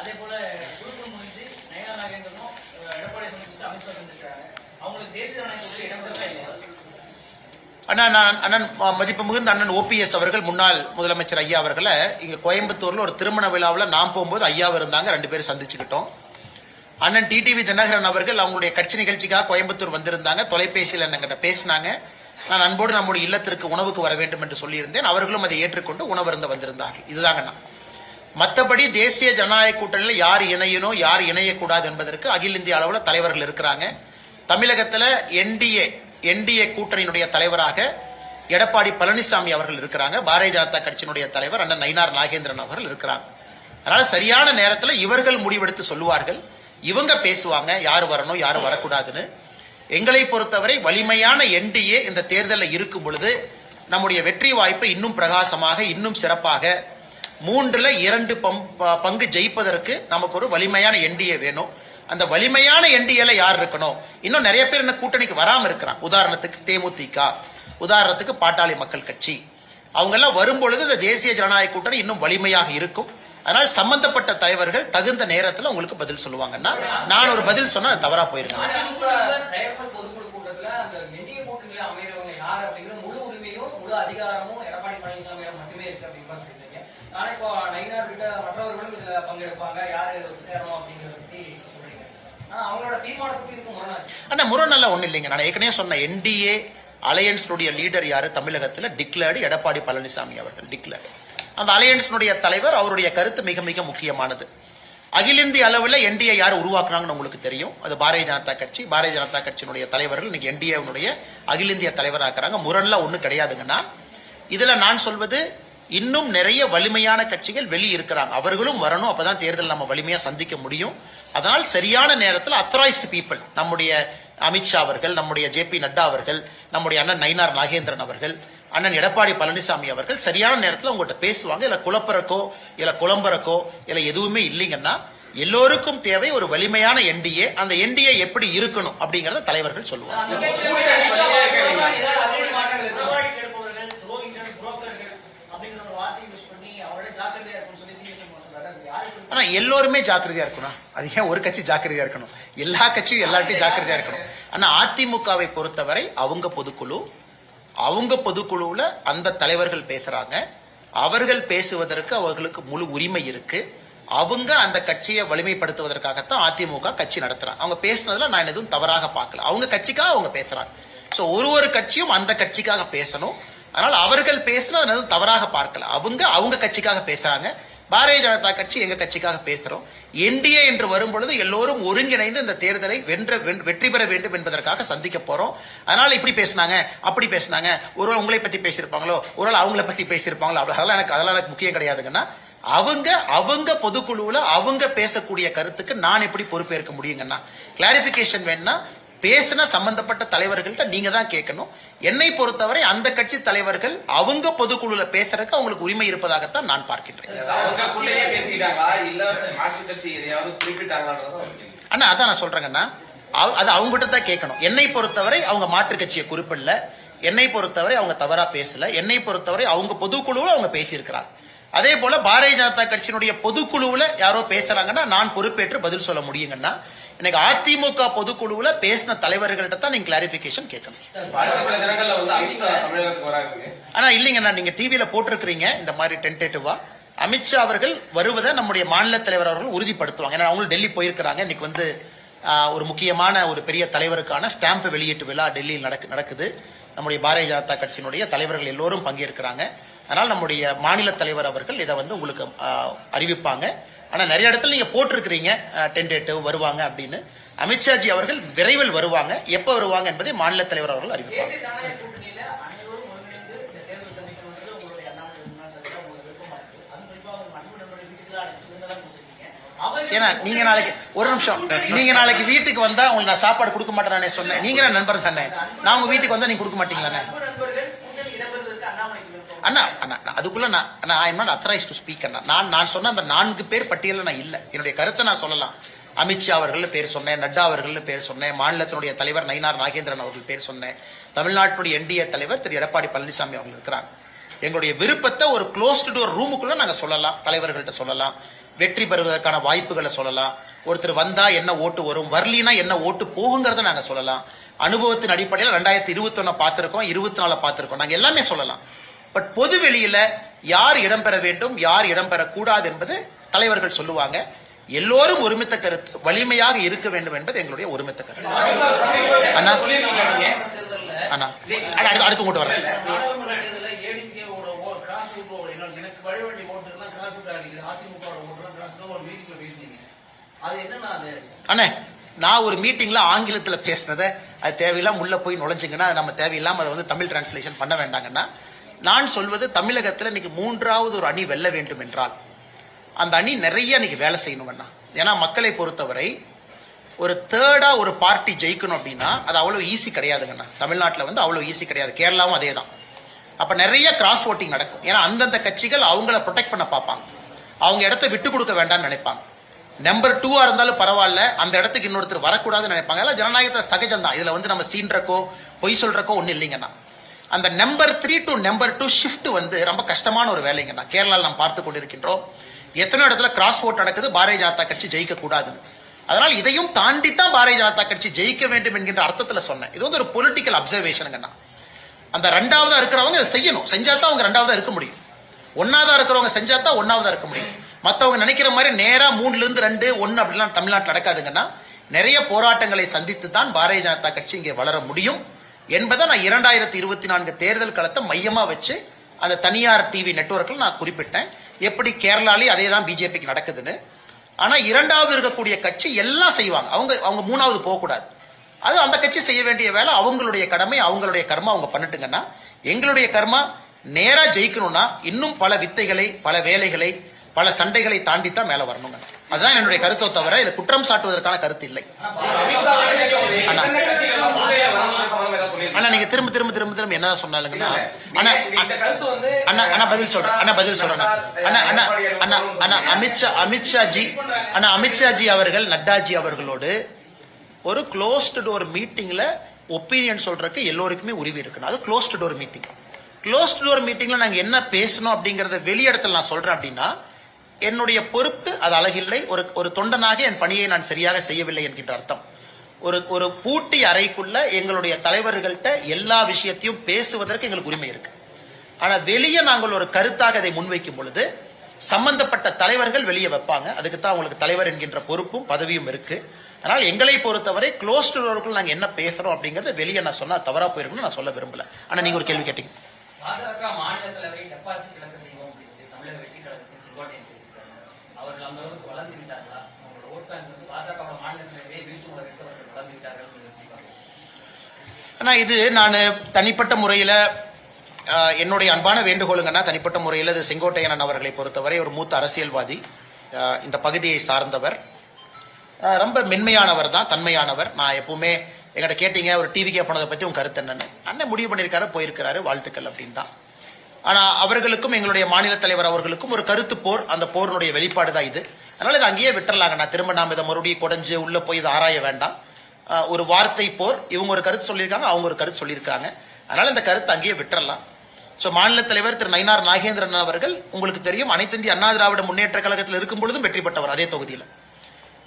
அதே போல குழுக்கள் முடிஞ்சு நயனா நாகேந்திரனும் எடப்பாடி சந்திச்சுட்டு அமித்ஷா சந்திச்சிருக்காங்க. அவங்களுக்கு தேசிய ஜனநாயக கூட்டணி இடம் பெறவே இல்லையா? அண்ணன் மதிப்பு மிகுந்த அண்ணன் ஓபிஎஸ் அவர்கள் முன்னாள் முதலமைச்சர் ஐயா அவர்களை இங்க கோயம்புத்தூர்ல ஒரு திருமண விழாவில் நாம் போகும்போது ஐயா இருந்தாங்க, 2 பேரும் சந்திச்சுக்கிட்டோம். அண்ணன் டிடிவி தினகரன் அவர்கள் அவங்களுடைய கட்சி நிகழ்ச்சிக்காக கோயம்புத்தூர் வந்திருந்தாங்க, தொலைபேசியில் என்கிட்ட பேசினாங்க. நான் அன்போடு நம்முடைய இல்லத்திற்கு உணவுக்கு வர வேண்டும் என்று சொல்லியிருந்தேன், அவர்களும் அதை ஏற்றுக்கொண்டு உணவருந்த வந்திருந்தார்கள். இதுதாங்க நான். மற்றபடி தேசிய ஜனநாயக கூட்டணியில் யார் இணையணும் யார் இணையக்கூடாது என்பதற்கு அகில இந்திய அளவில் தலைவர்கள் இருக்கிறாங்க. தமிழகத்தில் என்டிஏ கூட்டணியினுடைய தலைவராக எடப்பாடி பழனிசாமி அவர்கள் இருக்கிறாங்க. பாரதிய ஜனதா கட்சியினுடைய தலைவர் அண்ணன் நயினார் நாகேந்திரன் அவர்கள் இருக்கிறாங்க. அதனால சரியான நேரத்தில் இவர்கள் முடிவெடுத்து சொல்லுவார்கள், இவங்க பேசுவாங்க யாரு வரணும் யாரு வரக்கூடாதுன்னு. எங்களை பொறுத்தவரை வலிமையான என்டிஏ இந்த தேர்தலில் இருக்கும் பொழுது நம்முடைய வெற்றி வாய்ப்பை இன்னும் பிரகாசமாக இன்னும் சிறப்பாக 3/2 பங்கு ஜெயிப்பதற்கு நமக்கு ஒரு வலிமையான என்டிஏ வேணும். அந்த வலிமையான என்டிஏல யார் இருக்கணும்? இன்னும் நிறைய பேர் என்ன கூட்டணிக்கு வராம இருக்கிறாங்க. உதாரணத்துக்கு தேமுதிக, உதாரணத்துக்கு பாட்டாளி மக்கள் கட்சி, அவங்க எல்லாம் வரும்பொழுது இந்த தேசிய ஜனநாயக கூட்டணி இன்னும் வலிமையாக இருக்கும். அதனால் சம்பந்தப்பட்ட தலைவர்கள் தகுந்த நேரத்தில் உங்களுக்கு பதில் சொல்லுவாங்கன்னா, நான் ஒரு பதில் சொன்னா தவறா போயிருக்கேன். முழு உரிமையும் முழு அதிகாரமும் எடப்பாடி பழனிசாமியிடம் மட்டுமே இருக்கு அப்படின்னு சொல்லியிருந்தீங்க. நாளை இப்போ நயினார் கிட்ட மற்றவர்களும் இதுல பங்கெடுப்பாங்க, யாரு சேரணும் அப்படிங்கறத பத்தி சொல்றீங்க. அவங்களோட தீர்மானத்துக்கு இதுக்கு முரணாச்சு. ஆனா முரணெல்லாம் ஒண்ணு இல்லைங்க. நான் ஏற்கனவே சொன்ன என்டிஏ அலையன்ஸுடைய லீடர் யாரு தமிழகத்தில் டிக்ளேர்டு எடப்பாடி பழனிசாமி அவர்கள் டிக்ளேர்டு. அந்த அலையன்ஸுடைய தலைவர், அவருடைய கருத்து மிக மிக முக்கியமானது. அகில இந்திய அளவில் என்டிஏ யார் உருவாக்குனாங்கன்னு உங்களுக்கு தெரியும், அது பாரதிய ஜனதா கட்சி. பாரதிய ஜனதா கட்சியினுடைய தலைவர்கள் இன்னைக்கு என்டிஏனுடைய அகில இந்திய தலைவராக்குறாங்க. முரண்ல ஒண்ணு கிடையாதுங்கன்னா, இதுல நான் சொல்வது இன்னும் நிறைய வலிமையான கட்சிகள் வெளியே இருக்கிறாங்க, அவர்களும் வரணும். அப்பதான் தேர்தல் நம்ம வலிமையா சந்திக்க முடியும். அதனால் சரியான நேரத்தில் அத்தரைஸ்டு பீப்புள், நம்முடைய அமித்ஷா அவர்கள், நம்முடைய ஜேபி நட்டா அவர்கள், நம்முடைய அண்ணன் நயினார் நாகேந்திரன் அவர்கள், அண்ணன் எடப்பாடி பழனிசாமி அவர்கள் சரியான நேரத்தில் உங்கள்கிட்ட பேசுவாங்க. இல்ல குழப்பறக்கோ இல்ல குழம்பறக்கோ இல்ல எதுவுமே இல்லைங்கன்னா, எல்லோருக்கும் தேவை ஒரு வலிமையான என்டிஏ. அந்த என்டிஏ எப்படி இருக்கணும் அப்படிங்கறத தலைவர்கள் சொல்லுவாங்க. ஆனா எல்லோருமே ஜாக்கிரதையா இருக்கணும். அது ஏன் ஒரு கட்சி ஜாக்கிரதையா இருக்கணும்? எல்லா கட்சியும் எல்லார்ட்டையும் ஜாக்கிரதையா இருக்கணும். ஆனா அதிமுகவை பொறுத்தவரை அவங்க பொதுக்குழுல அந்த தலைவர்கள் பேசுறாங்க. அவர்கள் பேசுவதற்கு அவர்களுக்கு முழு உரிமை இருக்கு. அவங்க அந்த கட்சியை வலிமைப்படுத்துவதற்காகத்தான் அதிமுக கட்சி நடத்துறாங்க. அவங்க பேசுனதுல நான் எதுவும் தவறாக பார்க்கல. அவங்க கட்சிக்காக அவங்க பேசுறாங்க. சோ ஒரு கட்சியும் அந்த கட்சிக்காக பேசணும். அதனால அவர்கள் பேசினா எதுவும் தவறாக பார்க்கல. அவங்க கட்சிக்காக பேசுறாங்க. பாரதிய ஜனதா கட்சி எங்க கட்சிக்காக பேசுறோம். என்டிஏ என்று வரும்பொழுது எல்லோரும் ஒருங்கிணைந்து இந்த தேர்தலை வெற்றி பெற வேண்டும் என்பதற்காக சந்திக்க போறோம். அதனால இப்படி பேசினாங்க அப்படி பேசினாங்க, ஒருவேளை உங்களை பத்தி பேசியிருப்பாங்களோ ஒருவேளை அவங்கள பத்தி பேசியிருப்பாங்களோ, அதெல்லாம் எனக்கு முக்கியம் கிடையாதுங்கன்னா, அவங்க பொதுக்குழுவுல அவங்க பேசக்கூடிய கருத்துக்கு நான் எப்படி பொறுப்பேற்க முடியுங்கன்னா, கிளாரிபிகேஷன் வேணும்னா பேசின சம்பந்தப்பட்ட தலைவர்கள்ட்ட நீங்க தான் கேட்கணும். என்னை பொறுத்தவரை அந்த கட்சி தலைவர்கள் அவங்க பொதுக்குழுல பேசுறதுக்கு அவங்களுக்கு உரிமை இருப்பதாகத்தான் நான் பார்க்கின்றேன். அண்ணா அதான் நான் சொல்றேங்கண்ணா, அது அவங்ககிட்ட தான் கேட்கணும். என்னை பொறுத்தவரை அவங்க மாற்று கட்சியை குறிப்பிடல, என்னை பொறுத்தவரை அவங்க தவறா பேசல, என்னை பொறுத்தவரை அவங்க பொதுக்குழுவில் அவங்க பேசியிருக்கிறாங்க. அதே போல பாரதிய ஜனதா கட்சியினுடைய பொதுக்குழுவுல யாரோ பேசுறாங்கன்னா நான் பொறுப்பேற்று பதில் சொல்ல முடியுங்கன்னா, எனக்கு அதிமுக பொதுக்குழுவுல பேசின தலைவர்கள்ட்ட தான் நீங்க கிளாரிபிகேஷன் கேட்கணும். ஆனா இல்லைங்கண்ணா, நீங்க டிவியில போட்டிருக்கிறீங்க இந்த மாதிரி டென்டேட்டிவா. அமித்ஷா அவர்கள் வருவதை நம்முடைய மாநில தலைவர் அவர்கள் உறுதிப்படுத்துவாங்க. ஏன்னா அவங்களும் டெல்லி போயிருக்கிறாங்க. இன்னைக்கு ஒரு முக்கியமான ஒரு பெரிய தலைவருக்கான ஸ்டாம்ப் வெளியீட்டு விழா டெல்லியில் நடக்குது. நம்முடைய பாரதிய ஜனதா கட்சியினுடைய தலைவர்கள் எல்லோரும் பங்கேற்கிறாங்க. அதனால் நம்முடைய மாநில தலைவர் அவர்கள் இதை உங்களுக்கு அறிவிப்பாங்க. ஆனா நிறைய இடத்துல நீங்க போட்டிருக்கிறீங்க டென்டேட்டிவ் வருவாங்க அப்படின்னு. அமித்ஷாஜி அவர்கள் விரைவில் வருவாங்க. எப்ப வருவாங்க என்பதை மாநில தலைவர் அவர்கள் அறிவிப்பாங்க. ஏன்னா நீங்க நாளைக்கு ஒரு நிமிஷம், நீங்க நாளைக்கு வீட்டுக்கு வந்தா உங்களுக்கு நான் சாப்பாடு கொடுக்க மாட்டேன்னு சொன்னேன். நீங்க நண்பர் தானே, நான் உங்க வீட்டுக்கு வந்தா நீங்க கொடுக்க மாட்டீங்களா? அண்ணா அண்ணா அதுக்குள்ள நான் I am not authorised to speak. அண்ணா நான் சொன்ன அந்த 4 பேர் பட்டியல நான் இல்ல. என்னுடைய கருத்தை நான் சொல்லலாம். அமித்ஷா அவர்கள் பேர் சொன்னேன், நட்டா அவர்கள் பேர் சொன்னேன், மாநிலத்தினுடைய தலைவர் நயினார் நாகேந்திரன் அவர்கள் பேர் சொன்னேன், தமிழ்நாட்டினுடைய என்டிஏ தலைவர் திரு எடப்பாடி பழனிசாமி அவர்கள் இருக்கிறாங்க. எங்களுடைய விருப்பத்தை ஒரு க்ளோஸ்டு டோர் ரூமுக்குள்ள நாங்க சொல்லலாம், தலைவர்கள்ட்ட சொல்லலாம், வெற்றி பெறுவதற்கான வாய்ப்புகளை சொல்லலாம். ஒருத்தர் வந்தா என்ன ஓட்டு வரும், வரலினா என்ன ஓட்டு போகுங்கிறத நாங்க சொல்லலாம். அனுபவத்தின் அடிப்படையில் 2021 பார்த்திருக்கோம், 24 பார்த்திருக்கோம், நாங்க எல்லாமே சொல்லலாம். பட் பொது வெளியில யார் இடம்பெற வேண்டும், யார் இடம்பெறக்கூடாது என்பது தலைவர்கள் சொல்லுவாங்க. எல்லோரும் ஒருமித்த கருத்து வலிமையாக இருக்க வேண்டும் என்பது எங்களுடைய ஒருமித்த கருத்து. அண்ணா அண்ணா அடுத்து கொண்டு வரேன். அண்ணே நான் ஒரு மீட்டிங்ல ஆங்கிலத்துல பேசினதை அது தேவையில்லாம உள்ள போய் நுழைஞ்சுங்கன்னா நம்ம தேவையில்லாம அதை தமிழ் டிரான்ஸ்லேஷன் பண்ண வேண்டாங்கன்னா, நான் சொல்வது தமிழகத்தில் இன்னைக்கு 3வது ஒரு அணி வெல்ல வேண்டும் என்றால் அந்த அணி நிறைய இன்னைக்கு வேலை செய்யணுங்கண்ணா. ஏன்னா மக்களை பொறுத்தவரை ஒரு தேர்டா ஒரு பார்ட்டி ஜெயிக்கணும் அப்படின்னா அது அவ்வளவு ஈஸி கிடையாதுங்கண்ணா. தமிழ்நாட்டில் அவ்வளவு ஈஸி கிடையாது. கேரளாவும் அதே தான். அப்ப நிறைய கிராஸ் ஓட்டிங் நடக்கும். ஏன்னா அந்தந்த கட்சிகள் அவங்கள ப்ரொடெக்ட் பண்ண பார்ப்பாங்க, அவங்க இடத்த விட்டு கொடுக்க வேண்டாம்னு நினைப்பாங்க. நம்பர் 2 இருந்தாலும் பரவாயில்ல, அந்த இடத்துக்கு இன்னொருத்தர் வரக்கூடாதுன்னு நினைப்பாங்க. அதெல்லாம் ஜனநாயகத்தில் சகஜம் தான். இதுல நம்ம சீன்றக்கோ பொய் சொல்றக்கோ ஒண்ணு இல்லைங்கண்ணா. அந்த நம்பர் 3 to நம்பர் 2 ஷிஃப்ட் ரொம்ப கஷ்டமான ஒரு வேலைங்கண்ணா. கேரளாவில் நாம் பார்த்து கொண்டிருக்கின்றோம். எத்தனை இடத்துல கிராஸ் ஓட் நடக்குது, பாரதிய ஜனதா கட்சி ஜெயிக்க கூடாதுன்னு. அதனால் இதையும் தாண்டித்தான் பாரதிய ஜனதா கட்சி ஜெயிக்க வேண்டும் என்கின்ற அர்த்தத்துல சொன்னேன். இது ஒரு பொலிட்டிக்கல் அப்சர்வேஷனுங்கண்ணா. அந்த 2வதா இருக்கிறவங்க செய்யணும், செஞ்சாதான் அவங்க 2வதா இருக்க முடியும். 1வதா இருக்கிறவங்க செஞ்சாதான் 1வதா இருக்க முடியும். மற்றவங்க நினைக்கிற மாதிரி நேரா 3ல இருந்து 2, 1 அப்படிலாம் தமிழ்நாட்டில் நடக்காதுங்கன்னா நிறைய போராட்டங்களை சந்தித்து தான் பாரதிய ஜனதா கட்சி இங்கே வளர முடியும் என்பதை நான் 2024 தேர்தல் களத்தை மையமா வச்சு அந்த தனியார் டிவி நெட்வொர்க்கில் நான் குறிப்பிட்டேன். எப்படி கேரளாலே அதே தான் பிஜேபிக்கு நடக்குதுன்னு. ஆனா 2வது இருக்கக்கூடிய கட்சி எல்லாம் செய்வாங்க, அவங்க 3வது போகக்கூடாது. அது அந்த கட்சி செய்ய வேண்டிய வேலை, அவங்களுடைய கடமை, அவங்களுடைய கர்மா அவங்க பண்ணிட்டுங்கன்னா. எங்களுடைய கர்மா நேரா ஜெயிக்கணும்னா இன்னும் பல வித்தைகளை, பல வேலைகளை, பல சண்டைகளை தாண்டித்தான் மேல வரணுங்க. அதுதான் என்னுடைய கருத்தை தவிர இதை குற்றம் சாட்டுவதற்கான கருத்து இல்லை. ஆனா நீங்க திரும்ப திரும்ப திரும்ப திரும்ப என்ன சொன்னாலுங்கன்னா பதில் சொல்றேன். அமித்ஷாஜி அவர்கள் நட்டாஜி அவர்களோடு ஒரு க்ளோஸ்டு டோர் மீட்டிங்ல ஒப்பீனியன் சொல்றதுக்கு எல்லோருக்குமே உரிமை இருக்கு. அது closed door meeting. Closed door மீட்டிங்ல நாங்க என்ன பேசணும் அப்படிங்கறத வெளியிடத்தில் நான் சொல்றேன் அப்படின்னா என்னுடைய பொறுப்பு அது அழகில்லை. ஒரு தொண்டனாக என் பணியை நான் சரியாக செய்யவில்லை என்கின்ற அர்த்தம். ஒரு பூட்டி அறைக்குள்ள எங்களுடைய தலைவர்கள்ட்ட எல்லா விஷயத்தையும் பேசுவதற்கு எங்களுக்கு உரிமை இருக்கு. ஆனா வெளியே நாங்கள் ஒரு கருத்தாக அதை முன்வைக்கும் பொழுது சம்பந்தப்பட்ட தலைவர்கள் வெளியே வைப்பாங்க. அதுக்கு தான் உங்களுக்கு தலைவர் என்கின்ற பொறுப்பும் பதவியும் இருக்கு. அதனால் எங்களை பொறுத்தவரை க்ளோஸ்டு டோருக்குள் நாங்க என்ன பேசுறோம் அப்படிங்கறத வெளியே நான் சொன்னா தவறா போயிருக்குன்னு நான் சொல்ல விரும்பல. ஆனா நீங்க ஒரு கேள்வி கேட்டீங்க. மாநில தலைவரை டெபாசிட் இழக்க செய்வோம் தமிழக வெற்றி கழகத்தின் செங்கோட்டையன் அவர்கள் அந்த அளவுக்கு வளர்ந்து விட்டார்களா? அவங்களோட ஓட்டு பாஜக மாநில தலைவரை வீழ்ச்சி உலகிற்கு அவர்கள் வளர்ந்து விட்டார்கள். ஆனா இது நான் தனிப்பட்ட முறையில என்னுடைய அன்பான வேண்டுகோளுங்கன்னா, தனிப்பட்ட முறையில் இது செங்கோட்டையன் அவர்களை பொறுத்தவரை ஒரு மூத்த அரசியல்வாதி, இந்த பகுதியை சார்ந்தவர், ரொம்ப மென்மையானவர் தான், தன்மையானவர். நான் எப்பவுமே எங்கிட்ட கேட்டீங்க ஒரு டிவிக்கே போனதை பத்தி உங்க கருத்து என்னன்னு. அண்ணன் முடிவு பண்ணியிருக்காரு, போயிருக்கிறாரு, வாழ்த்துக்கள் அப்படின்னு தான். ஆனா அவர்களுக்கும் எங்களுடைய மாநில தலைவர் அவர்களுக்கும் ஒரு கருத்து போர், அந்த போரினுடைய வெளிப்பாடு தான் இது. அதனால இதை அங்கேயே விட்டுறலாங்க. நான் திரும்ப நாம இதை மறுபடியும் குறைஞ்சு உள்ள போய் இதை ஆராய வேண்டாம். ஒரு வார்த்தை போர், இவங்க ஒரு கருத்து சொல்லியிருக்காங்க, அவங்க ஒரு கருத்து சொல்லியிருக்காங்க. அதனால இந்த கருத்து அங்கேயே விட்டுறலாம். சோ மாநில தலைவர் திரு நயினார் நாகேந்திரன் அவர்கள் உங்களுக்கு தெரியும் அனைத்து இந்திய அண்ணா திராவிட முன்னேற்ற கழகத்தில் இருக்கும் பொழுதும் வெற்றி பெற்றவர். அதே தொகுதியில்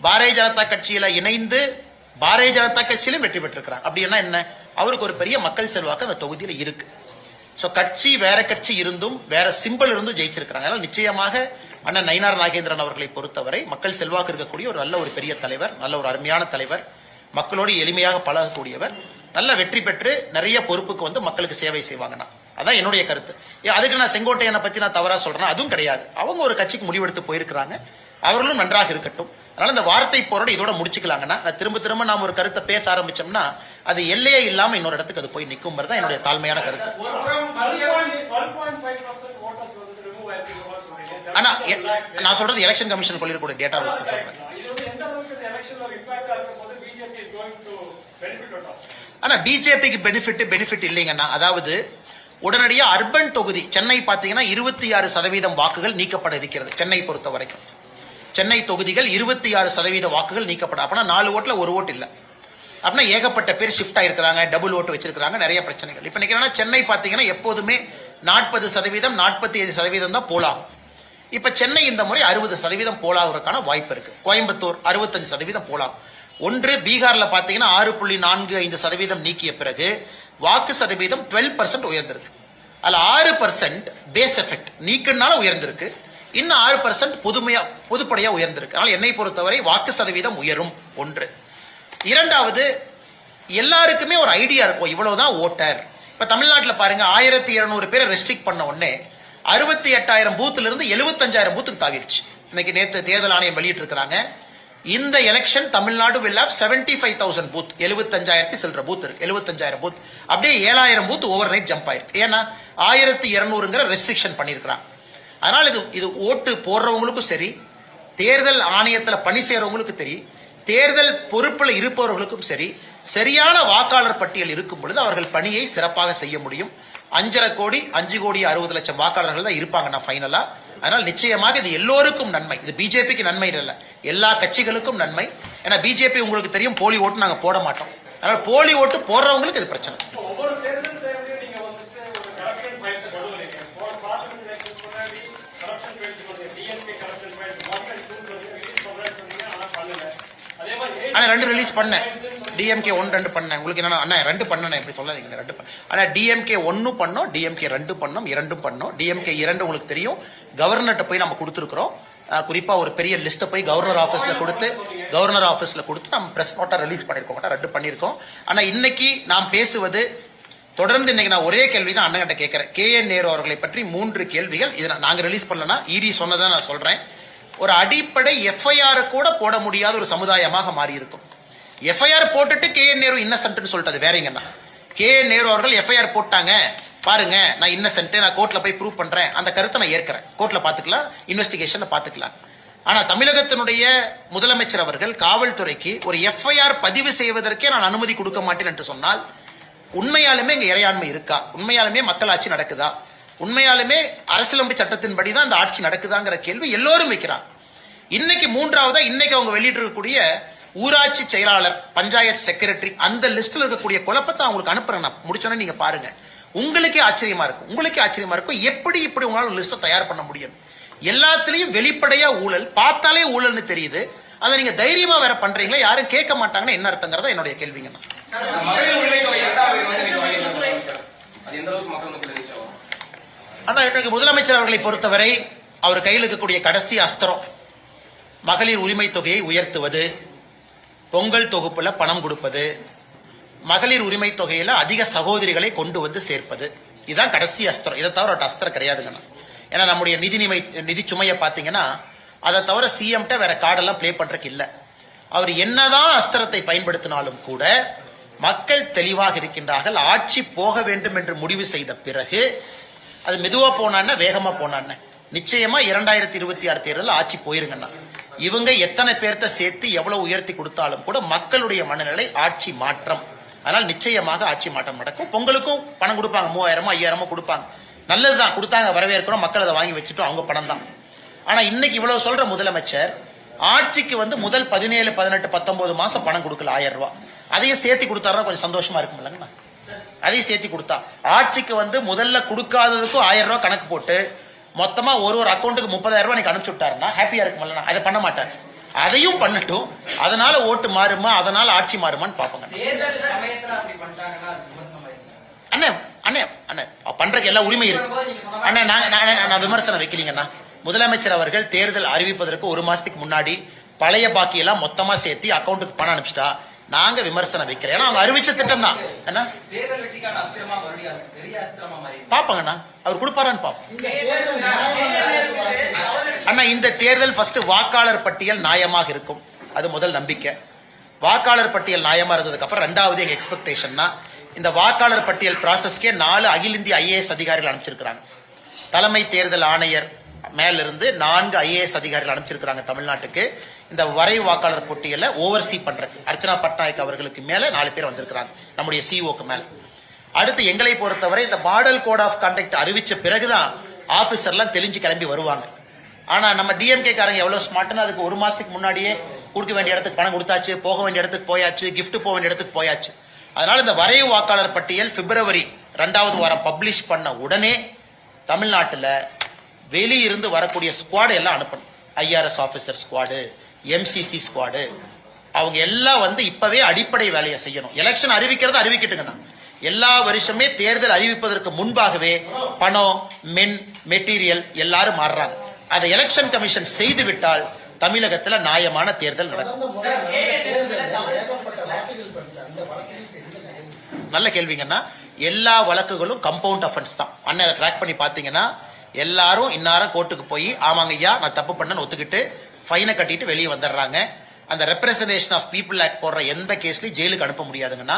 பாரதிய ஜனதா கட்சியில இணைந்து பாரதிய ஜனதா கட்சியிலும் வெற்றி பெற்றிருக்கிறார். அப்படின்னா என்ன, அவருக்கு ஒரு பெரிய மக்கள் செல்வாக்கு அந்த தொகுதியில் இருக்கு. சோ கட்சி வேற கட்சி இருந்தும் வேற சிம்பிள் இருந்தும் ஜெயிச்சிருக்கிறாங்க. அதனால நிச்சயமாக அண்ணன் நயினார் நாகேந்திரன் அவர்களை பொறுத்தவரை மக்கள் செல்வாக்கு இருக்கக்கூடிய ஒரு நல்ல ஒரு பெரிய தலைவர், நல்ல ஒரு அருமையான தலைவர், மக்களோடு எளிமையாக பழகக்கூடியவர், நல்ல வெற்றி பெற்று நிறைய பொறுப்புக்கு வந்து மக்களுக்கு சேவை செய்வாங்கன்னா அதான் என்னுடைய கருத்து. அதுக்கு நான் செங்கோட்டையனை பத்தி நான் தவறா சொல்றேன் அதுவும் கிடையாது. அவங்க ஒரு கட்சிக்கு முடிவெடுத்து போயிருக்கிறாங்க, அவர்களும் நன்றாக இருக்கட்டும். அதனால இந்த வார்த்தை போரோட இதோட முடிச்சுக்கலாங்கன்னா, திரும்ப திரும்ப நாம ஒரு கருத்தை பேச ஆரம்பிச்சோம்னா அது எல்லையே இல்லாம இன்னொரு இடத்துக்கு அது போய் நிற்கும் தான் என்னுடைய தாழ்மையான கருத்து. ஆனா நான் சொல்றது எலெக்ஷன் கமிஷன் கொள்ளிருக்கூடிய டேட்டா சொல்றேன். ஆனா பிஜேபிக்கு பெனிஃபிட் இல்லைங்கன்னா, அதாவது உடனடியா அர்பன் தொகுதி சென்னை பாத்தீங்கன்னா 26% வாக்குகள் நீக்கப்பட இருக்கிறது. சென்னை பொறுத்த வரைக்கும் சென்னை தொகுதிகள் 26% வாக்குகள் நீக்கப்பட, அப்படின்னா 4 ஓட்டுல 1 ஓட்டு இல்ல, அப்படின்னா ஏகப்பட்ட பேர் ஷிஃப்ட் ஆயிருக்கிறாங்க, டபுள் ஓட்டு வச்சிருக்காங்க, நிறைய பிரச்சனைகள். இப்ப நினைக்கிறேன்னா சென்னை பாத்தீங்கன்னா எப்போதுமே 40% 47% தான் போலாகும். இப்ப சென்னை இந்த முறை 60% போலாகிறதுக்கான வாய்ப்பு இருக்கு. கோயம்புத்தூர் 65% போலாகும். ஒன்று பீகார்ல பாத்தீங்கன்னா 6.45% நீக்கிய பிறகு வாக்கு சதவீதம் 12% உயர்ந்திருக்கு. அதுல 6% பேஸ் எஃபெக்ட் நீக்கினால உயர்ந்திருக்கு, இன்னும் 6% பொதுப்படையா உயர்ந்திருக்கு. அதனால என்னை பொறுத்தவரை வாக்கு சதவீதம் உயரும். ஒன்று. இரண்டாவது, எல்லாருக்குமே ஒரு ஐடியா இருக்கும் இவ்வளவுதான் ஓட்டர். இப்ப தமிழ்நாட்டில் பாருங்க 1200 பேரை ரெஸ்ட்ரிக்ட் பண்ண உடனே 68,000 பூத்துல இருந்து 75,000 பூத்துக்கு தாவிருச்சு. இன்னைக்கு நேற்று தேர்தல் ஆணையம் வெளியிட்டு இருக்காங்க, இந்த election Tamil Nadu will have 75,000 booth, 75,000 சில்ற பூத் இருக்கு, 75,000 பூத் அப்படியே 7,000 பூத் ஓவர் நைட் ஜம்ப் ஆயிருக்கு. ஏன்னா 1200 ரெஸ்ட்ரிக்ஷன் பண்ணிருக்காங்க. அதனால இது ஓட்டு போடுறவங்களுக்கும் சரி, தேர்தல் ஆணையத்தில் பணி செய்யறவங்களுக்கும் சரி, தேர்தல் பொறுப்பில் இருப்பவர்களுக்கும் சரி, சரியான வாக்காளர் பட்டியல் இருக்கும் பொழுது அவர்கள் பணியை சிறப்பாக செய்ய முடியும். 5.5 கோடி 5 கோடி 60 லட்சம் வாக்காளர்கள் தான் இருப்பாங்க நான் ஃபைனலா. அதனால் நிச்சயமாக இது எல்லோருக்கும் நன்மை. இது பிஜேபிக்கு நன்மை இல்ல, எல்லா கட்சிகளுக்கும் நன்மை. ஏன்னா பிஜேபி உங்களுக்கு தெரியும் போலி ஓட்டு நாங்க போட மாட்டோம். அதனால போலி ஓட்டு போடுறவங்களுக்கு இது பிரச்சனை. ஆனா 2 ரிலீஸ் பண்ணேன், டிஎம்கே 1 2 பண்ணேன். உங்களுக்கு என்ன அண்ணா 2 பண்ணேன் இப்படி சொல்லாதீங்க, 2 ஆனா டிஎம்கே 1 பண்ணோம், டிஎம்கே 2 பண்ணோம், 2 பண்ணோம். டிஎம்கே 2 உங்களுக்கு தெரியும் கவர்னர்ட்ட போய் நம்ம கொடுத்துருக்கிறோம். குறிப்பா ஒரு பெரிய லிஸ்ட்டை போய் கவர்னர் ஆபீஸ்ல கொடுத்து நம்ம பிரஸ் நோட்டா ரிலீஸ் பண்ணிருக்கோம், 2 பண்ணிருக்கோம். ஆனா இன்னைக்கு நாம் பேசுவது தொடர்ந்து இன்னைக்கு நான் ஒரே கேள்வி தான் அண்ணன் கிட்ட கேட்கிறேன். KN நேரு அவர்களை பற்றி 3 கேள்விகள். இதை நாங்க ரிலீஸ் பண்ணலன்னா இடி சொன்னதை நான் சொல்றேன். ஒரு அடிப்படை FIR கூட போட முடியாத ஒரு சமுதாயமாக மாறி இருக்கும். FIR போட்டுட்டு KN நேரு இன்னசென்ட்னு சொல்லிட்டது வேறங்கன்னா, KN நேரு அவர்கள் FIR போட்டாங்க பாருங்க நான் இன்னசென்ட், நான் கோர்ட்ல போய் ப்ரூவ் பண்றேன், அந்த கருத்தை நான் ஏற்கிறேன், கோர்ட்ல பாத்துக்கலாம், இன்வெஸ்டிகேஷன்ல பாத்துக்கலாம். ஆனா தமிழகத்தினுடைய முதலமைச்சர் அவர்கள் காவல்துறைக்கு ஒரு FIR பதிவு செய்வதற்கே நான் அனுமதி கொடுக்க மாட்டேன் என்று சொன்னால், உண்மையாலுமே இங்க இறையாண்மை இருக்கா? உண்மையாலுமே மக்களாட்சி நடக்குதா? உண்மையாலுமே அரசியலமைப்பு சட்டத்தின்படி தான் இந்த ஆட்சி நடக்குதாங்கிற கேள்வி எல்லோரும் வைக்கிறாங்க. இன்னைக்கு 3ஆவதா இன்னைக்கு அவங்க வெளியிட்டிருக்கக்கூடிய ஊராட்சி செயலாளர், பஞ்சாயத்து செக்ரட்டரி, அந்த லிஸ்ட்ல இருக்கக்கூடிய குழப்பத்தை அவங்களுக்கு அனுப்புறேன். நான் முடிச்சோன்னே நீங்க பாருங்க, உங்களுக்கே ஆச்சரியமா இருக்கும். எப்படி இப்படி உங்களால லிஸ்ட்டை தயார் பண்ண முடியும்? எல்லாத்திலையும் வெளிப்படையா ஊழல், பார்த்தாலே ஊழல்னு தெரியுது. அதை நீங்க தைரியமா வேற பண்றீங்களா? யாரும் கேட்க மாட்டாங்கன்னா என்ன அர்த்தங்கிறத என்னுடைய கேள்விங்க. ஆனா எனக்கு முதலமைச்சர் அவர்களை பொறுத்தவரை அவர் கையில் இருக்கக்கூடிய கடைசி அஸ்திரம் மகளிர் உரிமை தொகையை உயர்த்துவது, பொங்கல் தொகுப்புல பணம் கொடுப்பது, மகளிர் உரிமை தொகையில அதிக சகோதரிகளை கொண்டு வந்து சேர்ப்பது, இதுதான் கடைசி அஸ்திரம். இதை தவிர ஒரு அஸ்திரம் கிடையாதுங்கண்ணா. ஏன்னா நம்முடைய நிதி சுமையை பாத்தீங்கன்னா அதை தவிர சிஎம்கிட்ட வேற கார்டெல்லாம் பிளே பண்றதுக்கு இல்ல. அவர் என்னதான் அஸ்திரத்தை பயன்படுத்தினாலும் கூட மக்கள் தெளிவாக இருக்கின்றார்கள். ஆட்சி போக வேண்டும் என்று முடிவு செய்த பிறகு அது மெதுவா போனான்னு வேகமா போனான்னு நிச்சயமா 2026 தேர்தல் ஆட்சி போயிருங்கண்ணா. இவங்க எத்தனை பேர்த்த சேர்த்து எவ்வளவு உயர்த்தி கொடுத்தாலும் கூட மக்களுடைய மனநிலை ஆட்சி மாற்றம். அதனால் நிச்சயமாக ஆட்சி மாற்றம் நடக்கும். பொங்கலுக்கும் பணம் கொடுப்பாங்க, 3000 5000 கொடுப்பாங்க, நல்லதுதான், கொடுத்தாங்க, வரவேற்கிறோம், மக்கள் அதை வாங்கி வச்சுட்டோம், அவங்க பணம் தான். ஆனா இன்னைக்கு இவ்வளவு சொல்ற முதலமைச்சர் ஆட்சிக்கு வந்து முதல் 17 18 19 மாசம் பணம் கொடுக்கல 1000 ரூபாய். அதையும் சேர்த்து கொடுத்தாருன்னா கொஞ்சம் சந்தோஷமா இருக்கும் இல்லைங்கண்ணா. அதையும் சேர்த்து கொடுத்தா ஆட்சிக்கு வந்து முதல்ல கொடுக்காததுக்கும் 1000 ரூபாய் கணக்கு போட்டு மொத்தமா ஒரு அக்கௌண்ட்டுக்கு 30,000 ரூபாய் நீங்க அனுப்பிச்சு விட்டாருன்னா ஹாப்பியா இருக்கும்ல. அதை பண்ண மாட்டாரு. அதையும் பண்ணட்டும். அதனால ஓட்டு மாறுமா, அதனால ஆட்சி மாறுமான்னு பாப்போங்க. அண்ணே அண்ணே அண்ணே பண்றதுக்கு எல்லா உரிமை இருக்கு அண்ணே. நான் விமர்சனம் வைக்கலீங்கண்ணா. முதலமைச்சர் அவர்கள் தேர்தல் அறிவிப்பதற்கு 1 மாசத்துக்கு முன்னாடி பழைய பாக்கி எல்லாம் மொத்தமா சேர்த்து அக்கௌண்ட்டுக்கு பணம் அனுப்பிச்சிட்டா நாங்க விமர்சனம் வைக்கிறோம். ஏன்னா அவங்க அறிவிச்ச திட்டம் தான். என்ன பாப்பாங்கண்ணா, அவர் கொடுப்பாரான்னு பாப்போம். அண்ணா இந்த தேர்தல் ஃபர்ஸ்ட் வாக்காளர் பட்டியல் நியாயமாக இருக்கும், அது முதல் நம்பிக்கை. வாக்காளர் பட்டியல் நியாயமா இருந்ததுக்கு அப்புறம் ரெண்டாவது எங்க எக்ஸ்பெக்டேஷன்னா இந்த வாக்காளர் பட்டியல் ப்ராசஸ்க்கே 4 அகில இந்திய IAS அதிகாரிகள் அனுப்பிச்சிருக்காங்க. தலைமை தேர்தல் ஆணையர் மேல இருந்து 4 IAS அதிகாரிகள் அனுப்பிச்சிருக்காங்க தமிழ்நாட்டுக்கு. இந்த வரைவு வாக்காளர் பட்டியலை ஓவர்சீ பண்றதுக்கு அர்ச்சனா பட்நாயக் அவர்களுக்கு மேல 4 பேர் வந்திருக்கிறாங்க, நம்முடைய சிஓக்கு மேல. அடுத்து எங்களை பொறுத்தவரை இந்த மாடல் கோட் ஆஃப் கான்டக்ட் அறிவிச்ச பிறகுதான் ஆபீசர்லாம் தெளிஞ்சு கிளம்பி வருவாங்க. ஆனா நம்ம டிஎம்கே காரங்க எவ்வளவு ஸ்மார்ட்னா அதுக்கு 1 மாசத்துக்கு முன்னாடியே கொடுக்க வேண்டிய இடத்துக்கு பணம் கொடுத்தாச்சு, போக வேண்டிய இடத்துக்கு போயாச்சு, கிஃப்ட் போக வேண்டிய இடத்துக்கு போயாச்சு. அதனால இந்த வரைவு வாக்காளர் பட்டியல் பிப்ரவரி 2வது வாரம் பப்ளிஷ் பண்ண உடனே தமிழ்நாட்டில் வெளியிருந்து வரக்கூடிய ஸ்குவாடு எல்லாம் அனுப்பணும். IRS officer squad, MCC squad, அவங்க எல்லாம் வந்து இப்பவே அடிப்படை வேலையை செய்யணும். எலெக்ஷன் அறிவிக்கிறது அறிவிக்கட்டுங்கண்ணா. எல்லா வருஷமே தேர்தல் அறிவிப்பதற்கு முன்பாகவே பணம், மெட்டீரியல் எல்லாரும் மாறுறாங்க. அதை எலெக்ஷன் கமிஷன் செய்து விட்டால் தமிழகத்தில் நியாயமான தேர்தல் நடக்கும். நல்ல கேள்விங்கன்னா எல்லா வழக்குகளும் கம்பவுண்ட் அஃபென்ஸ் தான். அண்ணன் அதை ட்ராக் பண்ணி பாத்தீங்கன்னா எல்லாரும் இன்னாரம் கோர்ட்டுக்கு போய் ஆமாங்க ஐயா நான் தப்பு பண்ணேன்னு ஒத்துக்கிட்டு ஃபைனை கட்டிட்டு வெளியே வந்துடுறாங்க. அந்த ரெப்ரசன்டேஷன் ஆஃப் பீப்புள் ஆக்ட் போடுற எந்த கேஸ்லயும் ஜெயிலுக்கு அனுப்ப முடியாதுங்கன்னா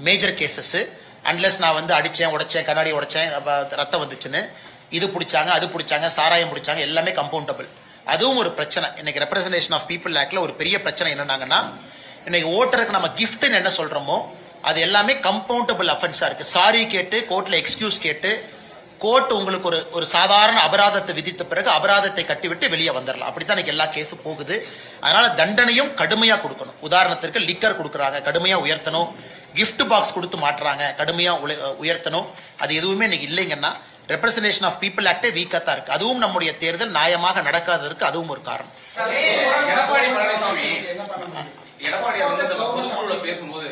மேஜர் கேசஸ். அன்லெஸ் நான் வந்து அடிச்சேன், உடைச்சேன், கண்ணாடி உடைச்சேன், ரத்தம் வந்துச்சுன்னு இது பிடிச்சாங்க, அது பிடிச்சாங்க, சாராயம் பிடிச்சாங்க, எல்லாமே கம்பவுண்டபிள். அதுவும் ஒரு பிரச்சனை. இன்னைக்கு ரெப்ரசன்டேஷன் ஆஃப் பீப்புள் ஆக்ட்ல ஒரு பெரிய பிரச்சனை என்னன்னாங்கன்னா இன்னைக்கு ஓட்டருக்கு நம்ம கிஃப்ட்னு என்ன சொல்றோமோ அது எல்லாமே கம்பவுண்டபிள் அஃபென்ஸா இருக்கு. சாரி கேட்டு கோர்ட்ல எக்ஸ்கியூஸ் கேட்டு கோர்ட் உங்களுக்கு ஒரு சாதாரண அபராதத்தை விதித்த பிறகு அபராதத்தை கட்டிவிட்டு வெளியே வந்துடலாம். அப்படித்தான் எல்லா கேஸும் போகுது. அதனால தண்டனையும் கடுமையா கொடுக்கணும். உதாரணத்திற்கு லிக்கர் கொடுக்கறாங்க, கடுமையா உயர்த்தணும். கிஃப்ட் பாக்ஸ் கொடுத்து மாட்டுறாங்க, கடுமையா உயர்த்தணும். அது எதுவுமே இன்னைக்கு இல்லைங்கன்னா ரெப்ரசன்டேஷன் ஆஃப் பீப்புள் ஆக்டே வீக்கா தான் இருக்கு. அதுவும் நம்முடைய தேர்தல் நியாயமாக நடக்காததற்கு அதுவும் ஒரு காரணம். எடப்பாடி அவர்கள் பேசும்போது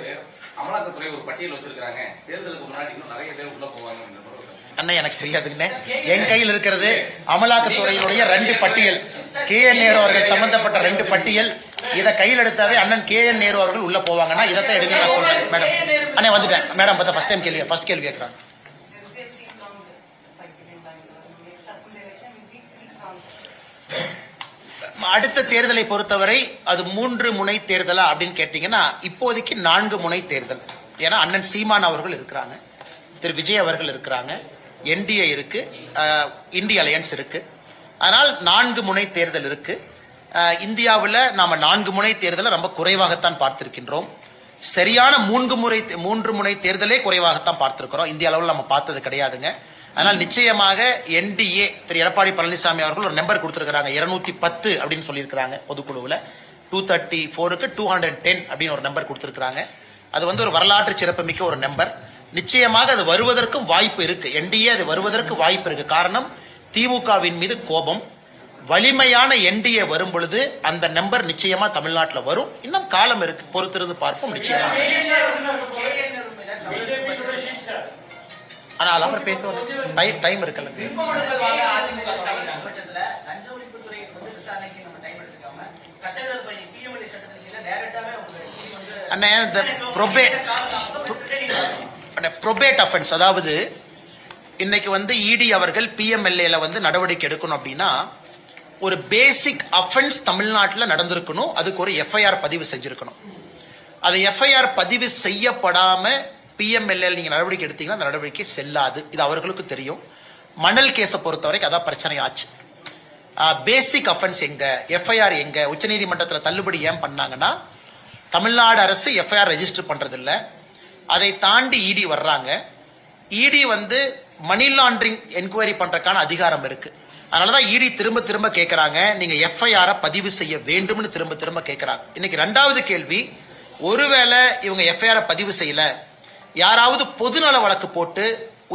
அமலாக்கத்துறை ஒரு பட்டியல் வச்சிருக்காங்க, தேர்தலுக்கு முன்னாடி இன்னும் நிறைய பேர் உள்ள போவாங்க. அண்ணன் எனக்கு தெரியாதுங்கண்ணே. என் கையில் இருக்கிறது அமலாக்கத்துறையினுடைய 2 பட்டியல், KN நேரு அவர்கள் சம்பந்தப்பட்ட 2 பட்டியல். இதை கையில் எடுத்தாவே அண்ணன் KN நேரு அவர்கள் உள்ள போவாங்கன்னா இதைத்தான் எடுக்க நான் சொல்றேன். மேடம் அண்ணே வந்துட்டேன். மேடம் பார்த்தா ஃபர்ஸ்ட் கேள்வி கேட்கறாங்க. அடுத்த தேர்தலை பொறுத்தவரை அது 3 முனை தேர்தலா அப்படின்னு கேட்டீங்கன்னா இப்போதைக்கு 4 முனை தேர்தல். ஏன்னா அண்ணன் சீமான் அவர்கள் இருக்கிறாங்க, திரு விஜய் அவர்கள் இருக்கிறாங்க, NDA இருக்கு, இந்திய அலையன்ஸ் இருக்கு. அதனால் 4 முனை தேர்தல் இருக்கு. இந்தியாவில் நாம 4 முனை தேர்தலை ரொம்ப குறைவாகத்தான் பார்த்திருக்கின்றோம். சரியான 3 முனை தேர்தலே குறைவாகத்தான் பார்த்திருக்கிறோம். இந்திய அளவில் நம்ம பார்த்தது கிடையாதுங்க. அதனால் நிச்சயமாக NDA திரு எடப்பாடி பழனிசாமி அவர்கள் ஒரு நம்பர் கொடுத்திருக்கிறாங்க, 210 அப்படின்னு சொல்லியிருக்கிறாங்க. பொதுக்குழுவில் 234க்கு 210 அப்படின்னு ஒரு நம்பர் கொடுத்திருக்கிறாங்க. அது வந்து ஒரு வரலாற்று சிறப்புமிக்க ஒரு நம்பர். நிச்சயமாக அது வருவதற்கும் வாய்ப்பு இருக்கு. NDA அது வருவதற்கு வாய்ப்பு இருக்கு. காரணம் திமுகவின் மீது கோபம். வலிமையான NDA வரும் பொழுது அந்த நம்பர் நிச்சயமா தமிழ்நாட்டில் வரும். இன்னும் காலம் இருக்கு, பொறுத்திருந்து பார்ப்போம். நிச்சயமா ஆனால் அப்புறம் பேசுவோம், டைம் இருக்குல்ல. அண்ணே இந்த ப்ரொபேட் அஃபென்ஸ், அதாவது இன்னைக்கு வந்து ED அவர்கள் PMLAல வந்து நடவடிக்கை எடுக்கணும் அப்படின்னா ஒரு பேசிக் அஃபென்ஸ் தமிழ்நாட்டில் நடந்திருக்கணும். அதுக்கு ஒரு FIR பதிவு செஞ்சிருக்கணும். அது FIR பதிவு செய்யப்படாம PMLA நீங்க நடவடிக்கை எடுத்தீங்கன்னா அந்த நடவடிக்கை செல்லாது. இது அவர்களுக்கு தெரியும். மணல் கேஸை பொறுத்தவரைக்கும் அதான் பிரச்சனை ஆச்சு. பேசிக் அஃபென்ஸ் எங்க, எஃப்ஐஆர் எங்க, உச்சநீதிமன்றத்தில் தள்ளுபடி ஏன் பண்ணாங்கன்னா தமிழ்நாடு அரசு எஃப்ஐஆர் ரெஜிஸ்டர் பண்றது இல்ல. அதை தாண்டி இடி வர்றாங்க. இடி வந்து மணி லாண்டரிங் என்கொயரி பண்றதுக்கான அதிகாரம் இருக்கு. அதனாலதான் இடி திரும்ப திரும்ப கேட்கறாங்க, நீங்க எஃப்ஐஆர் பதிவு செய்ய வேண்டும்னு திரும்ப திரும்ப கேட்கறாங்க. இன்னைக்கு ரெண்டாவது கேள்வி, ஒருவேளை இவங்க எஃப்ஐஆர் பதிவு செய்யல, யாராவது பொதுநல வழக்கு போட்டு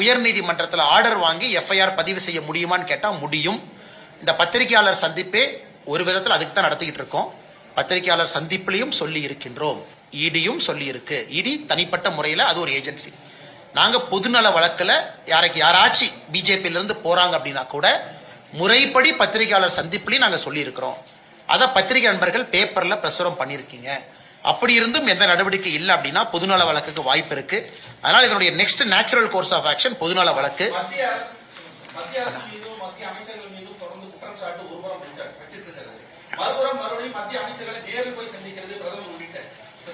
உயர்நீதிமன்றத்தில் ஆர்டர் வாங்கி எஃப்ஐஆர் பதிவு செய்ய முடியுமான்னு கேட்டா முடியும். இந்த பத்திரிகையாளர் சந்திப்பே ஒரு விதத்தில் அதுக்கு தான் நடத்திக்கிட்டு இருக்கோம். பத்திரிகையாளர் சந்திப்பிலையும் சொல்லி இருக்கின்றோம், இடியும் சொல்லி இருக்கு. இடி தனிப்பட்ட முறையில் அது ஒரு ஏஜென்சி. நாங்க பொதுநல வழக்குல யாராச்சும் பிஜேபியில இருந்து போறாங்க அப்படின்னா கூட முறைப்படி பத்திரிகையாளர் சந்திப்புலையும் நாங்க சொல்லி இருக்கிறோம். அத பத்திரிகை நண்பர்கள் பேப்பர்ல பிரசுரம் பண்ணிருக்கீங்க. அப்படி இருந்தும் எந்த நடவடிக்கை இல்லை அப்படின்னா பொதுநல வழக்குக்கு வாய்ப்பு இருக்கு. அதனால இதனுடைய next natural course of action பொதுநல வழக்கு. மத்திய அரசு மீதும் மத்திய அமைச்சர்கள் மீதும் தொடர்ந்து குற்றம் சாட்டு ஒருபுறம் வச்சிட்டு இருக்கிறது. மறுபுறம் மறுபடியும் மத்திய அமைச்சர்களை நேரில் போய் சந்திக்கிறது பிரதமர் உள்ளிட்ட.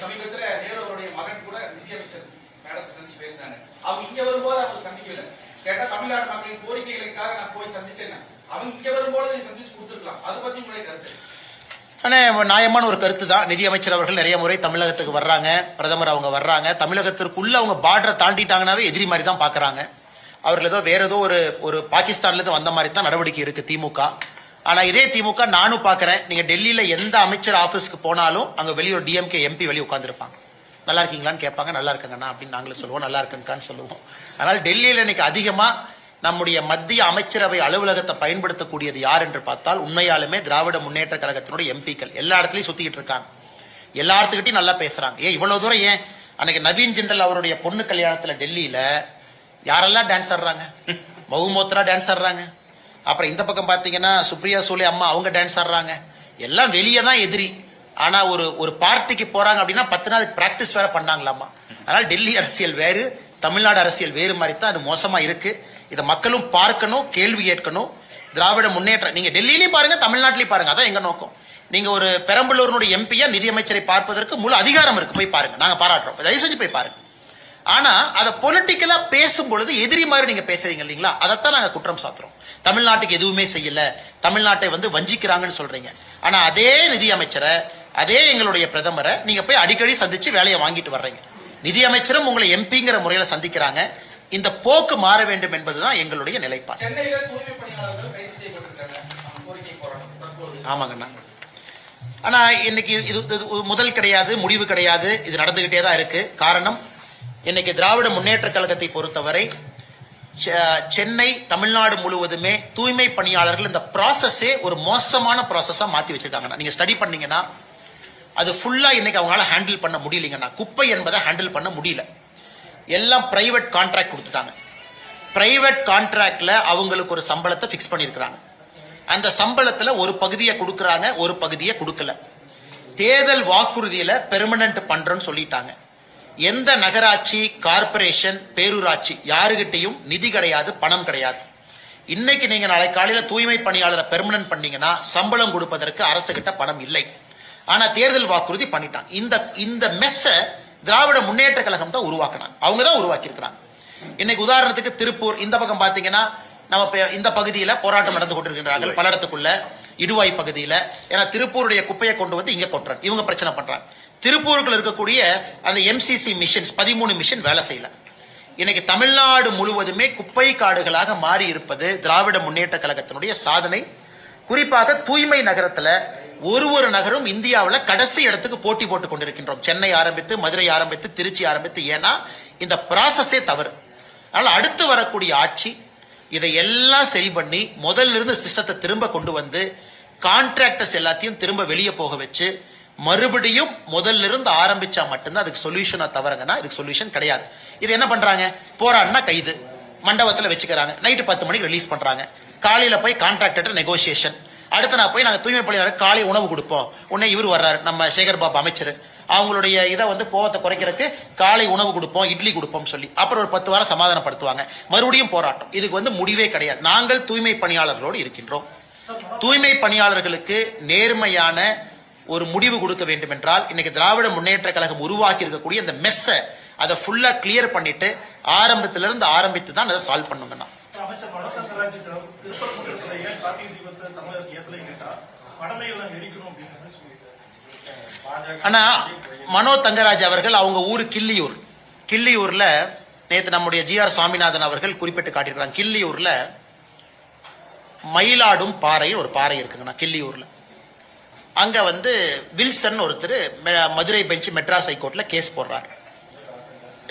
சமீபத்தில் நேரு அவருடைய மகன் கூட நிதியமைச்சர் மேடத்தை சந்திச்சு பேசினாங்க. அவங்க இங்க வரும்போது அவங்க சந்திக்கல. கேட்டா தமிழ்நாடு மக்களின் கோரிக்கைகளுக்காக நான் போய் சந்திச்சேன். அவங்க இங்க வரும்போது சந்திச்சு கொடுத்துருக்கலாம். அது பத்தி உங்களுடைய கருத்து? நியாயமான ஒரு கருத்து தான். நிதியமைச்சர் அவர்கள் நிறைய முறை தமிழகத்துக்கு வர்றாங்க, பிரதமர் அவங்க வர்றாங்க. தமிழகத்திற்குள்ள அவங்க பார்டரை தாண்டிட்டாங்கன்னாவே எதிரி மாதிரி தான் பாக்குறாங்க. அவர்கள் ஏதோ வேற ஏதோ ஒரு பாகிஸ்தான்ல இருந்து வந்த மாதிரி தான் நடவடிக்கை இருக்கு திமுக. ஆனா இதே திமுக நானும் பாக்குறேன், நீங்க டெல்லியில எந்த அமைச்சர் ஆபீஸ்க்கு போனாலும் அங்க வெளியே ஒரு டிஎம்கே எம்பி வெளியே உட்காந்துருப்பாங்க. நல்லா இருக்கீங்களான்னு கேட்பாங்க. நல்லா இருக்குங்கண்ணா அப்படின்னு நாங்களும் சொல்லுவோம், நல்லா இருக்குங்கன்னு சொல்லுவோம். அதனால டெல்லியில இன்னைக்கு அதிகமா நம்முடைய மத்திய அமைச்சரவை அலுவலகத்தை பயன்படுத்தக்கூடியது யார் என்று பார்த்தால் உண்மையாலுமே திராவிட முன்னேற்ற கழகத்தினுடைய எம்பிக்கள் எல்லா இடத்துலயும் சுத்திக்கிட்டு இருக்காங்க. எல்லா இடத்துக்கிட்டையும் நல்லா பேசுறாங்க. ஏன் இவ்வளவு தூரம்? ஏன் அன்னைக்கு நவீன் ஜிண்டல் அவருடைய பொண்ணு கல்யாணத்துல டெல்லியில யாரெல்லாம் டான்ஸ் ஆடுறாங்க? மகுமோத்ரா டான்ஸ் ஆடுறாங்க. அப்புறம் இந்த பக்கம் பாத்தீங்கன்னா சுப்ரியா சூலே அம்மா அவங்க டான்ஸ் ஆடுறாங்க. எல்லாம் வெளியே தான் எதிரி. ஆனா ஒரு பார்ட்டிக்கு போறாங்க அப்படின்னா 10 நாள் பிராக்டிஸ் வேற பண்ணாங்களாமா. அதனால டெல்லி அரசியல் வேறு, தமிழ்நாடு அரசியல் வேறு மாதிரி தான் அது மோசமா இருக்கு. இதை மக்களும் பார்க்கணும், கேள்வி கேட்கணும். திராவிட முன்னேற்ற நீங்க டெல்லியிலையும் பாருங்க, தமிழ்நாட்டிலையும் பாருங்க. அதான் எங்க நோக்கம். நீங்க ஒரு பெரம்பலூருடைய எம்பியா நிதியமைச்சரை பார்ப்பதற்கு முழு அதிகாரம் இருக்கு, போய் பாருங்க. நாங்க பாராட்டுறோம், தயவு செஞ்சு போய் பாருங்க. ஆனா அதை பொலிட்டிக்கலா பேசும் பொழுது எதிரி மாதிரி நீங்க பேசுறீங்க இல்லீங்களா, அதைத்தான் நாங்க குற்றம் சாத்துறோம். தமிழ்நாட்டுக்கு எதுவுமே செய்யல, தமிழ்நாட்டை வஞ்சிக்கிறாங்கன்னு சொல்றீங்க. ஆனா அதே நிதியமைச்சரை, அதே எங்களுடைய பிரதமரை நீங்க போய் அடிக்கடி சந்திச்சு வேலையை வாங்கிட்டு வர்றீங்க. நிதியமைச்சரும் உங்களை எம்பிங்கிற முறையில சந்திக்கிறாங்க. இந்த போக்கு மாற வேண்டும் என்பதுதான் எங்களுடைய நிலைப்பாடு. சென்னையில தூய்மை பணியாளர்கள் கைது செய்யப்பட்டிருக்காங்க. கோரிக்கை போராட்டம் ஆமாங்கண்ணா. ஆனா இன்னைக்கு இது முதல் கிடையாது, முடிவு கிடையாது. இது நடந்துகிட்டே தான் இருக்கு. காரணம், இன்னைக்கு திராவிட முன்னேற்ற கழகத்தை பொறுத்தவரை சென்னை, தமிழ்நாடு முழுவதுமே தூய்மை பணியாளர்கள் இந்த ப்ராசஸே ஒரு மோசமான ப்ராசஸா மாத்தி வச்சிருக்காங்க. நீங்க ஸ்டடி பண்ணீங்கன்னா அது ஃபுல்லா இன்னைக்கு அவங்களால ஹேண்டில் பண்ண முடியலங்கன்னா, குப்பை என்பதை ஹேண்டில் பண்ண முடியல. எல்லாம் பிரைவேட் கான்ட்ராக்ட் கொடுத்துட்டாங்க. பிரைவேட் கான்ட்ராக்ட்ல அவங்களுக்கு ஒரு சம்பளத்தை பிக்ஸ் பண்ணிருக்காங்க. அந்த சம்பளத்துல ஒரு பகுதியை கொடுக்கறாங்க, ஒரு பகுதியை கொடுக்கல. தேர்தல் வாக்குறுதியில பெர்மனன்ட் பண்றோம்னு சொல்லிட்டாங்க. எந்த நகராட்சி, கார்பரேஷன், பேரூராட்சி யாருகிட்டையும் நிதி கிடையாது, பணம் கிடையாது. இன்னைக்கு நீங்க நாளை காலையில தூய்மை பணியாளரை பெர்மனன்ட் பண்ணீங்கன்னா சம்பளம் கொடுப்பதற்கு அரசு கிட்ட பணம் இல்லை. ஆனா தேர்தல் வாக்குறுதி பண்ணிட்டாங்க. இந்த மெஸ்ஸ திராவிட முன்னேற்ற கழகம் தான் உருவாக்கினாங்க. அவங்க தான் உருவாக்கி இருக்கிறாங்க. இன்னைக்கு உதாரணத்துக்கு திருப்பூர் இந்த பக்கம் பாத்தீங்கன்னா, நம்ம இந்த பகுதியில போராட்டம் நடந்து கொண்டிருக்கிறார்கள் பல்லடத்துக்குள்ள இடுவாய் பகுதியில. ஏன்னா திருப்பூருடைய குப்பையை கொண்டு வந்து இங்க கொட்டுறாங்க, இவங்க பிரச்சனை பண்றாங்க. திருப்பூருக்குள்ள இருக்கக்கூடிய அந்த எம்சிசி மிஷன்ஸ் 13 மிஷன் வேலை செய்யல. இன்னைக்கு தமிழ்நாடு முழுவதுமே குப்பை காடுகளாக மாறி இருப்பது திராவிட முன்னேற்ற கழகத்தினுடைய சாதனை. குறிப்பாக தூய்மை நகரத்துல ஒரு நகரும் இந்தியாவில் கடைசி இடத்துக்கு போட்டி போட்டுக் கொண்டிருக்கின்றோம். சென்னை ஆரம்பித்து, மதுரை ஆரம்பித்து, திருச்சி ஆரம்பித்து. ஏன்னா இந்த ப்ராசஸே தவறு. அதனால அடுத்து வரக்கூடிய ஆட்சி இதை எல்லாம் சரி பண்ணி முதல்ல இருந்து சிஸ்டத்தை திரும்ப கொண்டு வந்து கான்ட்ராக்டர்ஸ் எல்லாத்தையும் திரும்ப வெளியே போக வச்சு மறுபடியும் முதல்ல இருந்து ஆரம்பிச்சா மட்டும்தான் அதுக்கு சொல்யூஷனை தவறுங்கன்னா இதுக்கு சொல்யூஷன் கிடையாது. இது என்ன பண்றாங்க? போராடினா கைது, மண்டபத்தில் வச்சுக்கிறாங்க, நைட்டு 10 மணிக்கு ரிலீஸ் பண்றாங்க. காலையில போய் கான்ட்ராக்டர் நெகோசியேஷன். அடுத்து நான் போய் நாங்க தூய்மை பணியாளர் காலை உணவு கொடுப்போம். உடனே இவர் வர்றாரு, நம்ம சேகர் பாபு அமைச்சர். அவங்களுடைய இதை கோவத்தை குறைக்கிறதுக்கு காலை உணவு கொடுப்போம், இட்லி கொடுப்போம் சொல்லி அப்புறம் ஒரு 10 வாரம் சமாதானப்படுத்துவாங்க. மறுபடியும் போராட்டம். இதுக்கு முடிவே கிடையாது. நாங்கள் தூய்மை பணியாளர்களோடு இருக்கின்றோம். தூய்மை பணியாளர்களுக்கு நேர்மையான ஒரு முடிவு கொடுக்க வேண்டும் என்றால் இன்னைக்கு திராவிட முன்னேற்ற கழகம் உருவாக்கி இருக்கக்கூடிய இந்த மெஸ்ஸ அதை ஃபுல்லா கிளியர் பண்ணிட்டு ஆரம்பத்திலிருந்து ஆரம்பித்து தான் அதை சால்வ் பண்ணுங்கண்ணா. அமைச்சர் மனோகர் ராஜ் திருப்பத்தூர் கார்த்திகை தீபத்தை தமிழக அரசு கடமைகளை நெரிக்கணும் அப்படின்ற மாதிரி சொல்லியிருக்காரு. ஆனா மனோ தங்கராஜ் அவர்கள் அவங்க ஊரு கிள்ளியூர்ல நேத்து நம்முடைய GR சுவாமிநாதன் அவர்கள் குறிப்பிட்டு காட்டியிருக்காங்க. கிள்ளியூர்ல மயிலாடும் பாறை ஒரு பாறை இருக்குங்கண்ணா கிள்ளியூர்ல. அங்க வந்து வில்சன் ஒருத்தர் மதுரை பெஞ்ச் மெட்ராஸ் ஹைகோர்ட்ல கேஸ் போடுறாரு.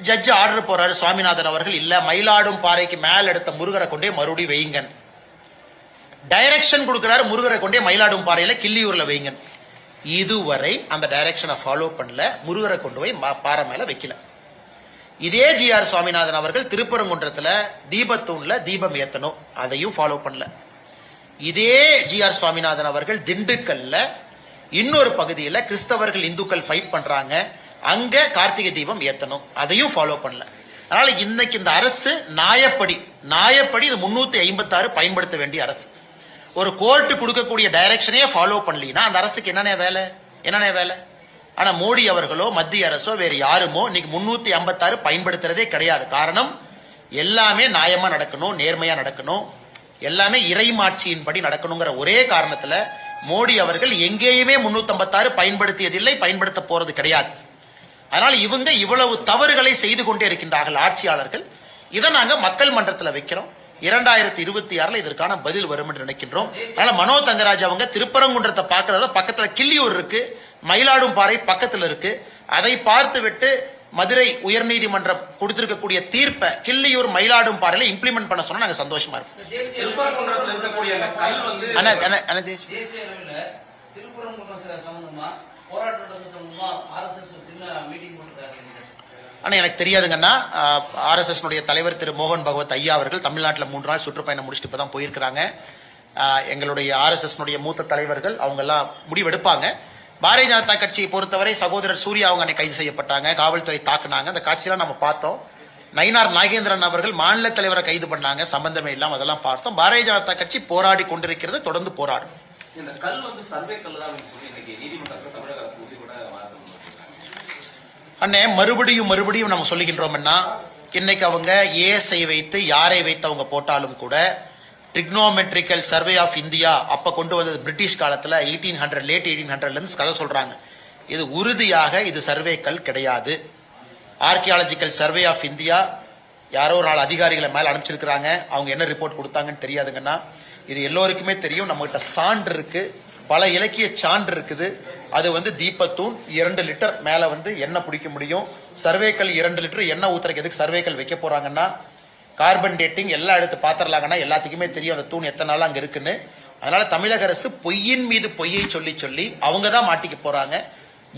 ஜட்ஜ் ஆர்டர் போறாரு, சுவாமிநாதன் அவர்கள் இல்ல மயிலாடும் பாறைக்கு மேல எடுத்த முருகரை கொண்டே மறுபடியும் வைங்க. டைரக்ஷன் கொடுக்கிறாரு, முருகரை கொண்டே மயிலாடும் பாறையில கிள்ளியூர்ல வைங்க. இதுவரை அந்த டைரக்ஷனை ஃபாலோ பண்ணல, முருகரை கொண்டு போய் பாறை மேல வைக்கல. இதே GR சுவாமிநாதன் அவர்கள் திருப்பரங்குன்றத்துல தீபத்தூண்ல தீபம் ஏத்தணும், அதையும் ஃபாலோ பண்ணல. இதே GR சுவாமிநாதன் அவர்கள் திண்டுக்கல்ல இன்னொரு பகுதியில் கிறிஸ்தவர்கள் இந்துக்கள் ஃபைட் பண்றாங்க, அங்க கார்த்திகை தீபம் ஏத்தணும், அதையும் ஃபாலோ பண்ணல. அதனால இன்னைக்கு இந்த அரசு நியாயப்படி இது 356 பயன்படுத்த வேண்டிய அரசு. ஒரு கோர்ட் கொடுக்கக்கூடிய டைரக்ஷனே ஃபாலோ பண்ணலனா அந்த அரசுக்கு என்னென்ன வேலை? ஆனா மோடி அவர்களோ மத்திய அரசோ வேற யாருமோ இன்னைக்கு 356 பயன்படுத்துறதே கிடையாது. காரணம் எல்லாமே நியாயமா நடக்கணும், நேர்மையா நடக்கணும், எல்லாமே இறைமாட்சியின்படி நடக்கணுங்கிற ஒரே காரணத்துல மோடி அவர்கள் எங்கேயுமே 356 பயன்படுத்தியதில்லை, பயன்படுத்த போறது கிடையாது. அதனால இவங்க இவ்வளவு தவறுகளை செய்து கொண்டே இருக்கின்றார்கள் ஆட்சியாளர்கள். இதை நாங்க மக்கள் மன்றத்தில் வைக்கிறோம். 2026 இதற்கான பதில் வரும் என்று நினைக்கின்றோம். அதனால மனோ தங்கராஜ் அவங்க திருப்பரங்குன்றத்தை பார்க்கறத பக்கத்துல கிள்ளியூர் இருக்கு, மயிலாடும் பாறை பக்கத்துல இருக்கு, அதை பார்த்து விட்டு மதுரை உயர்நீதிமன்றம் கொடுத்திருக்கக்கூடிய தீர்ப்பை கிள்ளியூர் மயிலாடும் பாறையில இம்ப்ளிமெண்ட் பண்ண சொன்னா நாங்க சந்தோஷமா இருக்கும். திருப்பரங்குன்றத்தில் இருக்கக்கூடிய அந்த கல் வந்து தேசிய அளவில் திருப்பரங்குன்றம் சம்பந்தமா போராட்டம் சம்பந்தமா RSS சின்ன மீட்டிங் போட்டிருக்காங்க. ஆனா எனக்கு தெரியாதுங்கன்னா, RSS தலைவர் திரு மோகன் பகவத் ஐயா அவர்கள் தமிழ்நாட்டில் 3 நாள் சுற்றுப்பயணம் முடிச்சுட்டு இப்பதான் போயிருக்கிறாங்க. எங்களுடைய RSS மூத்த தலைவர்கள் அவங்க எல்லாம் முடிவெடுப்பாங்க. பாரதிய ஜனதா கட்சியை பொறுத்தவரை சகோதரர் சூர்யா அவங்க கைது செய்யப்பட்டாங்க, காவல்துறை தாக்குனாங்க, அந்த காட்சியெல்லாம் நம்ம பார்த்தோம். நயினார் நாகேந்திரன் அவர்கள் மாநில தலைவரை கைது பண்ணாங்க, சம்பந்தமே இல்லாம அதெல்லாம் பார்த்தோம். பாரதிய ஜனதா கட்சி போராடி கொண்டிருக்கிறது, தொடர்ந்து போராடும். இந்த கல் வந்து சர்வே கல் தான் சொல்லி இன்னைக்கு நீதிமன்றத்தில் தமிழக அரசு உறுதி கூட அண்ணே மறுபடியும் நம்ம சொல்லுகின்றோம்னா, இன்னைக்கு அவங்க ஏஎஸ்ஐ வைத்து யாரை வைத்து அவங்க போட்டாலும் கூட ட்ரிக்னோமெட்ரிக்கல் சர்வே ஆஃப் இந்தியா அப்ப கொண்டு வந்தது பிரிட்டிஷ் காலத்துல 1800 லேட் 1800ல இருந்து கதை சொல்றாங்க. இது உறுதியாக இது சர்வேக்கள் கிடையாது. ஆர்கியாலஜிக்கல் சர்வே ஆஃப் இந்தியா யாரோ ஒரு நாள் அதிகாரிகளை மேல அனுப்பிச்சிருக்கிறாங்க, அவங்க என்ன ரிப்போர்ட் கொடுத்தாங்கன்னு தெரியாதுங்கன்னா, இது எல்லோருக்குமே தெரியும். நம்ம கிட்ட சான்று இருக்கு, பல இலக்கிய சான்று இருக்குது. அது வந்து தீபத்தூண் 2 லிட்டர் மேல வந்து எண்ணெய் பிடிக்க முடியும். சர்வேக்கள் 2 லிட்டர் எண்ணெய் ஊத்துறதுக்கு எதுக்கு சர்வேக்கள் வைக்க போறாங்கன்னா, கார்பன் டேட்டிங் எல்லாம் எடுத்து பாத்திரலாங்கன்னா எல்லாத்துக்குமே தெரியும் அந்த தூண் எத்தனை நாள் அங்க இருக்குன்னு. அதனால தமிழக அரசு பொய்யின் மீது பொய்யை சொல்லி அவங்க தான் மாட்டிக்க போறாங்க.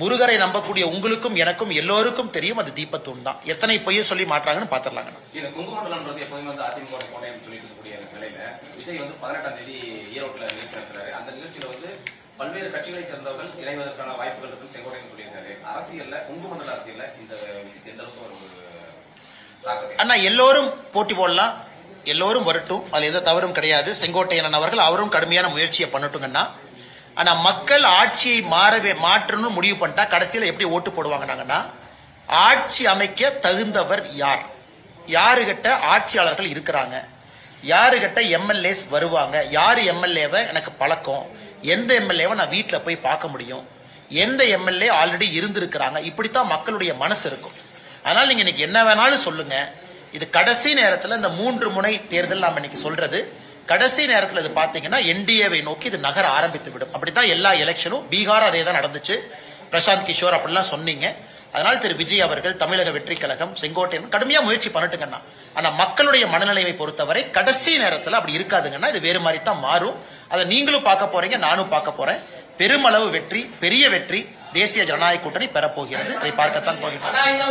முருகரை நம்பக்கூடிய உங்களுக்கும் எனக்கும் எல்லோருக்கும் தெரியும் அது தீபத்தூண் தான். எத்தனை பொய்யை சொல்லி மாட்டாங்கன்னு பாத்திரலாங்க. இந்த குங்குமண்டலம்ன்றது எப்போதுமே வந்து அதிமுக கோட்டைன்னு சொல்லிட்டு இருக்கக்கூடிய நிலையில விஜய் வந்து 18ஆம் தேதி ஈரோட்டில் நிகழ்ச்சி நடத்துறாரு. அந்த நிகழ்ச்சியில வந்து பல்வேறு கட்சிகளை சேர்ந்தவர்கள் இணைவதற்கான வாய்ப்புகள் இருக்கு செங்கோட்டையன் சொல்லியிருக்காரு. அரசியல்ல குங்குமண்டல அரசியல்ல இந்த விஷயத்தை எந்த அளவுக்கு ஒரு அண்ணா எல்லாரும் போட்டி போடலாம், எல்லோரும் வரட்டும், அதுல எந்த தவறும் கிடையாது. செங்கோட்டையன் அவர்கள் அவரும் கடுமையான முயற்சியை பண்ணட்டுங்கன்னா, ஆனா மக்கள் ஆட்சியை மாற்றணும்னு முடிவு பண்ணிட்டா கடைசியில எப்படி ஓட்டு போடுவாங்கன்னாங்கன்னா, ஆட்சி அமைக்க தகுந்தவர் யார், யாருகிட்ட ஆட்சியாளர்கள் இருக்கிறாங்க, யாருகிட்ட எம்எல்ஏஸ் வருவாங்க, யாரு எம்எல்ஏவை எனக்கு பழக்கம், எந்த எம்எல்ஏவை நான் வீட்டில் போய் பார்க்க முடியும், எந்த எம்எல்ஏ ஆல்ரெடி இருந்திருக்கிறாங்க, இப்படித்தான் மக்களுடைய மனசு இருக்கும். அதனால நீங்க இன்னைக்கு என்ன வேணாலும் சொல்லுங்க, இது கடைசி நேரத்தில் இந்த 3 முனை தேர்தல் நாம இன்னைக்கு சொல்றது, கடைசி நேரத்தில் இது பாத்தீங்கன்னா என்டிஏவை நோக்கி இது நகர ஆரம்பித்து விடும். அப்படித்தான் எல்லா எலெக்ஷனும், பீகார் அதே தான் நடந்துச்சு, பிரசாந்த் கிஷோர் அப்படிலாம் சொன்னீங்க. அதனால திரு விஜய் அவர்கள், தமிழக வெற்றி கழகம், செங்கோட்டையன் கடுமையா முயற்சி பண்ணட்டுங்கன்னா, ஆனா மக்களுடைய மனநிலையை பொறுத்தவரை கடைசி நேரத்தில் அப்படி இருக்காதுங்கன்னா இது வேறு மாதிரி தான் மாறும். அதை நீங்களும் பார்க்க போறீங்க, நானும் பார்க்க போறேன். பெருமளவு வெற்றி, பெரிய வெற்றி தேசிய ஜனநாயக கூட்டணி பெறப்போகிறது. அதை பார்க்கத்தான் போகிறோம்.